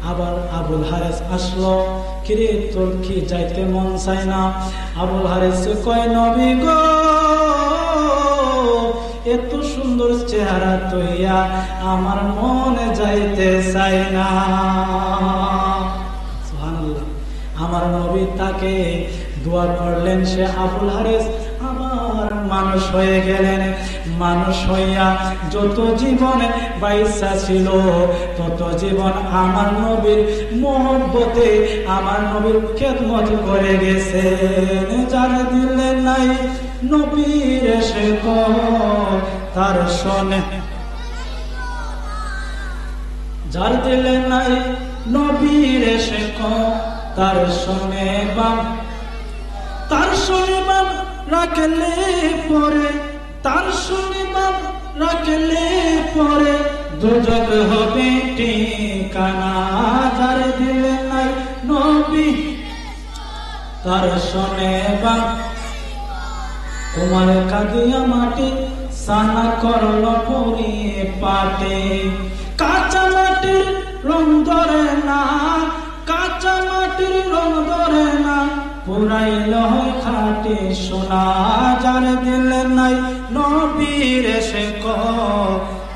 আবার আবুল হারেস আসলো, কিরে তোর কি যাইতে মন চায় না? আবুল হারেস কয় নবী গো, এত সুন্দর চেহারা তৈয়া আমার মনে যাইতে চায় না। সুবহানাল্লাহ। আমার নবী তাকে দোয়া করলেন, সে আবুল হারেস আবার মানুষ হয়ে গেলেন। মানুষ হইয়া যত জীবন বাইসা ছিল তত জীবন আমার নবীর মহব্বতে, আমার নবীর খেদমত করে গেছে। যার দিলে নাই নবীর সে তার শোনে, যার দিলে নাই নবীর সে তার শোনে বাম, তার শোনে বাম রাখলে পরে, তার শোনে বাম রাখলে পরে দুজক হবে ঠিকানা। যার দিলে নাই নবী তার শোনে বাম। তোমার কাদিয়া মাটি সানা করল পরিয়ে পাটে, কাঁচা মাটির রং ধরে না, কাঁচা মাটির রং ধরে না, পুরাইল খাটি সোনা। যার দিলে নাই নবীর সে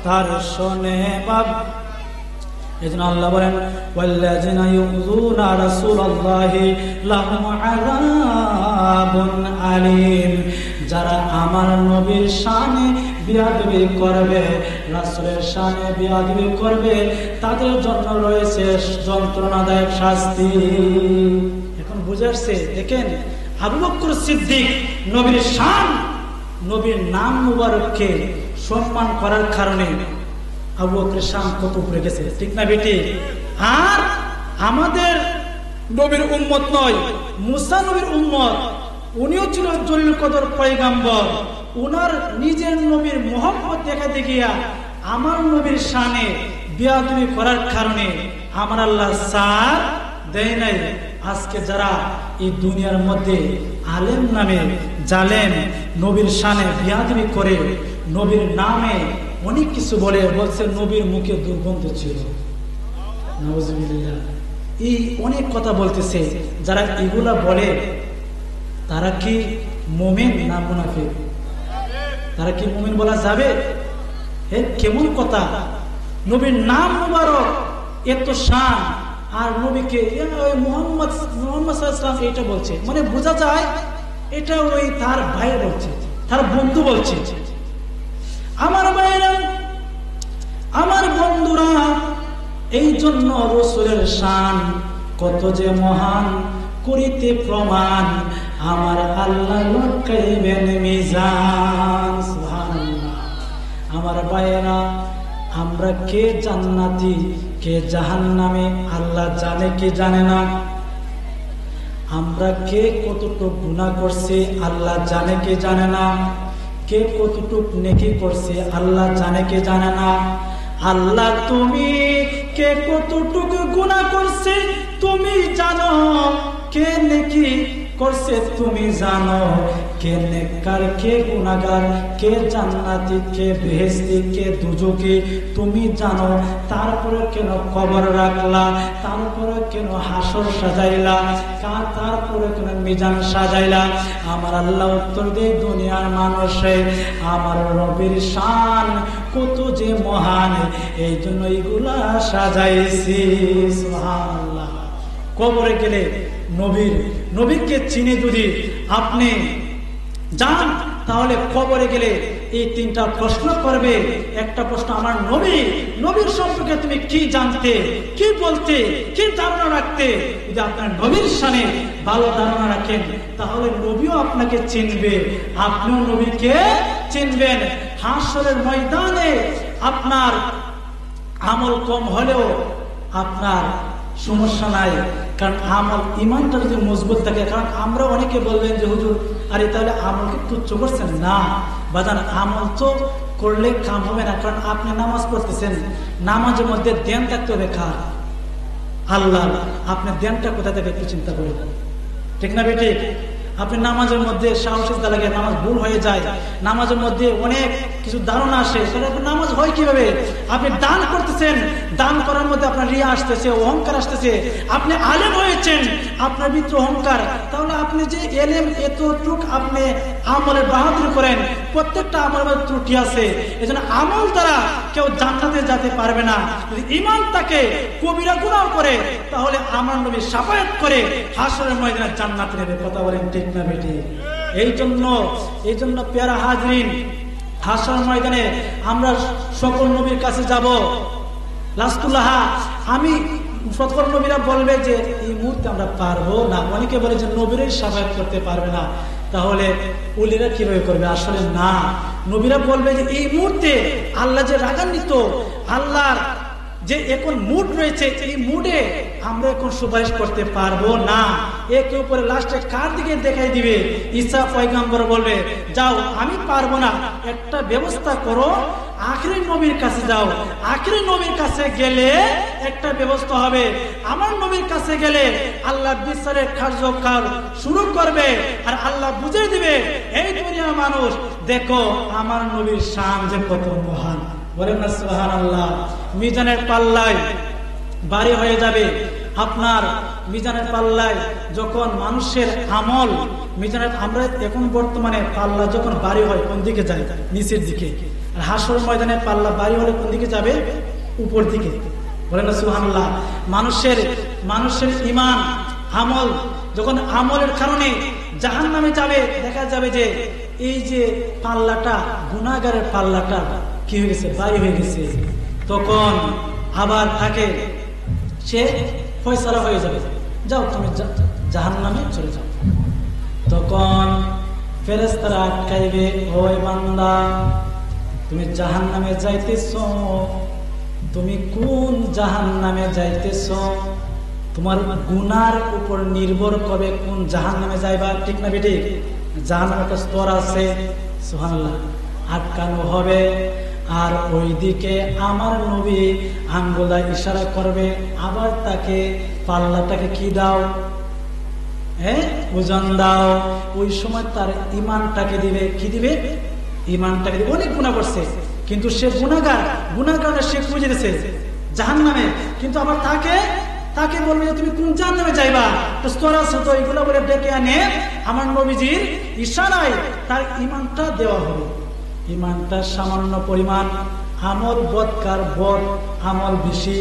তার শোনে বাব। এজন্য আল্লাহ বলেন ওয়াল্লাযিনা ইউযুনা রাসূলুল্লাহি লাহুম আযাবুন আলীম। যারা আমার নবীর শানে বিয়াদবি করবে, রাসূলের শানে বিয়াদবি করবে, তাদের জন্য রয়েছে যন্ত্রণাদায়ক শাস্তি। এখন বুঝে আসছে? দেখেন আবু বকর সিদ্দিক নবীর শান, নবীর নাম মুবারককে সম্মান করার কারণে আবু বকরের শান কত উপরে গেছে, ঠিক না বেটি? আর আমাদের নবীর উম্মত নয়, মুসা নবীর উম্মত, উনিও ছিল জলিল কদর পয়গাম্বর। উনার নিজের নবীর মহব্বত দেখাতে গিয়া আমার নবীর শানে বিয়াদবি করার কারণে আমার আল্লাহ সার দেয় নাই। আজকে যারা এই দুনিয়ার মধ্যে আলেম নামে জালেম নবীর শানে বিয়াদবি করে, নবীর নামে অনেক কিছু বলে, বলছে নবীর মুখে দুর্গন্ধ ছিল, নাউজুবিল্লাহ, এই অনেক কথা বলতেছে। যারা এগুলা বলে তারা কি মুমিন না মুনাফিক? তারা কি মুমিন বলা যাবে? কেমন কথা! নবীর নাম মুবারক, এত শান, আর নবীকে মুহাম্মদ সাল্লাল্লাহু আলাইহি ওয়াসাল্লাম এটা বলছে, মানে বোঝা যায় এটা ওই তার ভাই বলছে, তার বন্ধু বলছে। আমার ভাইরা, আমার বন্ধুরা, এই জন্য রাসূলের শান কত যে মহান করিতে প্রমাণ আমার আল্লাহ লটকাইবেন মিজান। সুবহানাল্লাহ। আমার ভাইরা, আমরা কে জান্নাতি কে জাহান্নামী আল্লাহ জানে কি জানে না? আমরা কে কতটুকু গুনাহ করছি আল্লাহ জানে কি জানে না? কে কতটুকু নেকি করছে আল্লাহ জানে কি জানে না? আল্লাহ তুমি কে কতটুকু গুনাহ করছে তুমি জানো, কে নেকি করছে তুমি জানো, কে নেককার কে গুনাহগার, কে জান্নাতি কে বেহেশতি কে দুজকি তুমি জানো। তারপরে কেন কবর রাখলা, তারপরে কেন হাসর সাজাইলা, তারপরে কেন মিজান সাজাইলা? আমার আল্লাহ উত্তর দেয়, দুনিয়ার মানুষে আমার রবের শান কত যে মহান, এই জন্য এইগুলা সাজাইছি। সুবহানাল্লাহ। কবরে গেলে নবীকে চিনে যদি আপনি যান, তাহলে কবরে গেলে এই তিনটা প্রশ্ন করবে। একটা প্রশ্ন, আমার নবীর সম্পর্কে তুমি কি জানতে, কি বলতে, কি ধারণা রাখতে? যদি আপনার নবীর শানে ভালো ধারণা রাখেন তাহলে নবীও আপনাকে চিনবে, আপনিও নবীকে চিনবেন। হাসরের ময়দানে আপনার আমল কম হলেও আপনার সমস্যা নাই, কারণ আমল ইমানটা যদি মজবুত থাকে। কারণ আমরা অনেকে বলবেন যে হুজুর আরে তাহলে আমলকে তুচ্ছ করছেন না। বাজান, আমল তো করলে কাম হবে না, কারণ আপনি নামাজ পড়তেছেন, নামাজের মধ্যে ধ্যান থাকতে হবে কার? আল্লাহ। আপনি ধ্যানটা কোথা থেকে একটু চিন্তা করেন, ঠিক না বেঠিক? আপনি নামাজের মধ্যে সাহসিকতা লাগে, নামাজ ভুল হয়ে যায়, নামাজের মধ্যে অনেক কিছু ধারণা আসে, নামাজ হয় কিভাবে? আপনি দান করতেছেন, দান করার মধ্যে আপনার রিয়া আসতেছে, অহংকার আসতেছে। আপনি আলেম হয়েছেন, আপনার ভিতরে অহংকার, তাহলে আপনি যে এলেম এতটুক আপনি আমলের বাহাদুরি করেন, প্রত্যেকটা আমলের ত্রুটি আছে। এজন্য আমল দ্বারা কেউ জান্নাতে যেতে পারবে না। যদি ইমান তাকে কবিরা গুনাহ করে তাহলে আমার নবী শাফায়াত করে হাসরের ময়দানে জান্নাতে নেবে। কথা বলেন ঠিক না বেটি? এই জন্য পেয়ারা হাজরিন, হাসরের ময়দানে আমরা সকল নবীর কাছে যাব। লাস্তুল্লাহ, আমি সকল নবীরা বলবে যে এই মুহূর্তে আমরা পারবো না। অনেকে বলে যে নবীরাই শাফায়াত করতে পারবে না, তাহলে ওলিরা কিভাবে করবে? আসলে না, নবীরা বলবে যে এই মুহূর্তে আল্লাহ যে রাগান্বিত, আল্লাহর যে এখন মুড রয়েছে, এই মুডে আমরা এখন সুপারিশ করতে পারবো না। একে উপরে লাস্টে কার দিকে দেখাই দিবে? ঈসা পয়গম্বর বলবে যাও আমি পারবো না, একটা ব্যবস্থা করো, আখিরি নবীর কাছে যাও। আখিরি নবীর কাছে গেলে একটা ব্যবস্থা হবে। আমার নবীর কাছে গেলে আল্লাহ বিচারের কার্যকাল শুরু করবে, আর আল্লাহ বুঝিয়ে দিবে এই দুনিয়ার মানুষ দেখো আমার নবীর শান যে কত মহান। বলেন না সুবহানাল্লাহ। মিজানের পাল্লায় ভারী হয়ে যাবে। আপনার মিজানের পাল্লায় যখন মানুষের আমল, মিজানের আমরা এখন বর্তমানে পাল্লা যখন ভারী হয় কোন দিকে যায়? নিচের দিকে। আর হাসরের ময়দানে পাল্লা ভারী হলে কোন দিকে যাবে? উপর দিকে। বলেন না সুবহানাল্লাহ। মানুষের ঈমান আমল যখন আমলের কারণে জাহান্নামে যাবে, দেখা যাবে যে এই যে পাল্লাটা, গুনাহগারের পাল্লাটা কি হয়ে গেছে? ভারী হয়ে গেছে। তখন আবার তাকে সে ফয়সালা হয়ে যাবে, যাও তুমি জাহান্নামে চলে যাও। তখন ফেরেশতারা আটকাইবে, ওই বান্দা তুমি জাহান্নামে যাইতেছ, তুমি কোন জাহান্নামে যাইতেছ? তোমার গুনার উপর নির্ভর করবে কোন জাহান্নামে যাইবা, ঠিক না বেটি? জাহান্নামে একটা স্তর আছে, সুবহানাল্লাহ। আটকানো হবে, আর ওইদিকে আমার নবী আঙ্গুল ইশারা করবে, আবার তাকে পাল্লাটাকে কি দাও? ওজন দাও। ওই সময় তার ইমানটাকে দিবে, কি দিবে? ইমানটাকে দিবে। অনেক গুনাহ করছে, কিন্তু সে গুনাহগার সে খুঁজে দিয়েছে জাহান্নামে, কিন্তু আবার তাকে বলবে যে তুমি কোন জাহান্নামে যাইবা? তো স্তর আছে তো, এগুলো বলে ডেকে আনে আমার নবীজির ইশারায় তার ইমানটা দেওয়া হবে। ইমানটা সামান্য পরিমাণ, আমল বদকার বদ, আমল বেশি,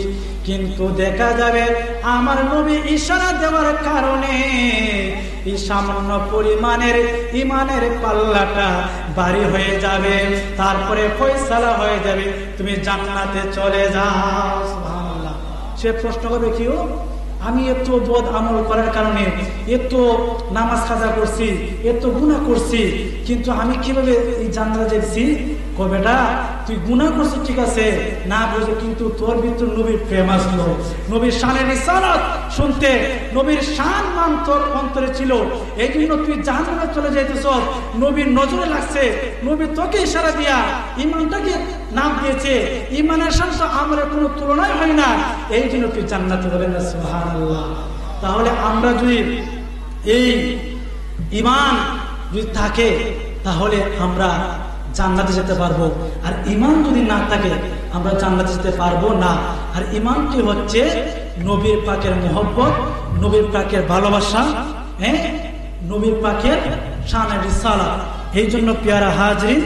কিন্তু দেখা যাবে আমার নবী ইশারা দেওয়ার কারণে এই সামান্য পরিমাণের ইমানের পাল্লাটা ভারী হয়ে যাবে, তারপরে ফয়সালা হয়ে যাবে, তুমি জান্নাতে চলে যাও। সুবহানাল্লাহ। সে প্রশ্ন করবে কিও আমি এত বদ আমল করার কারণে, এত নামাজ কাজা করছি, এত গুনাহ করছি, কিন্তু আমি কিভাবে এই জান্নাতে যাচ্ছি? বেটা তুই গুনাহ করছিস ঠিক আছে, না বুঝে, কিন্তু তোর ভিতর নবীর প্রেম আসলো, নবীর শানের রিসালাত শুনতে, নবীর শান মান তোর অন্তরে ছিল, এই জন্য তুই জাহান্নামে চলে যাইতেছ। নবীর নজরে লাগছে, নবী তোকে ইশারা দিয়া ইমানটাকে নাম দিয়েছে। ইমানের শান তো আমলের কোনো তুলনায় হয় না, এই জন্য তুই জান্নাতে। বলেন না সুবহানাল্লাহ। তাহলে আমরা যদি এই ইমান যদি থাকে তাহলে আমরা জান্নাতে যেতে পারবো, আর ইমান যদি না থাকে আমরা জান্নাতে যেতে পারবো না। আর ইমানটি হচ্ছে নবীর পাকের মহব্বত, নবীর পাকের ভালোবাসা, নবীর পাকের শানের রিসালাত। এই জন্য পেয়ারা হাজরিন,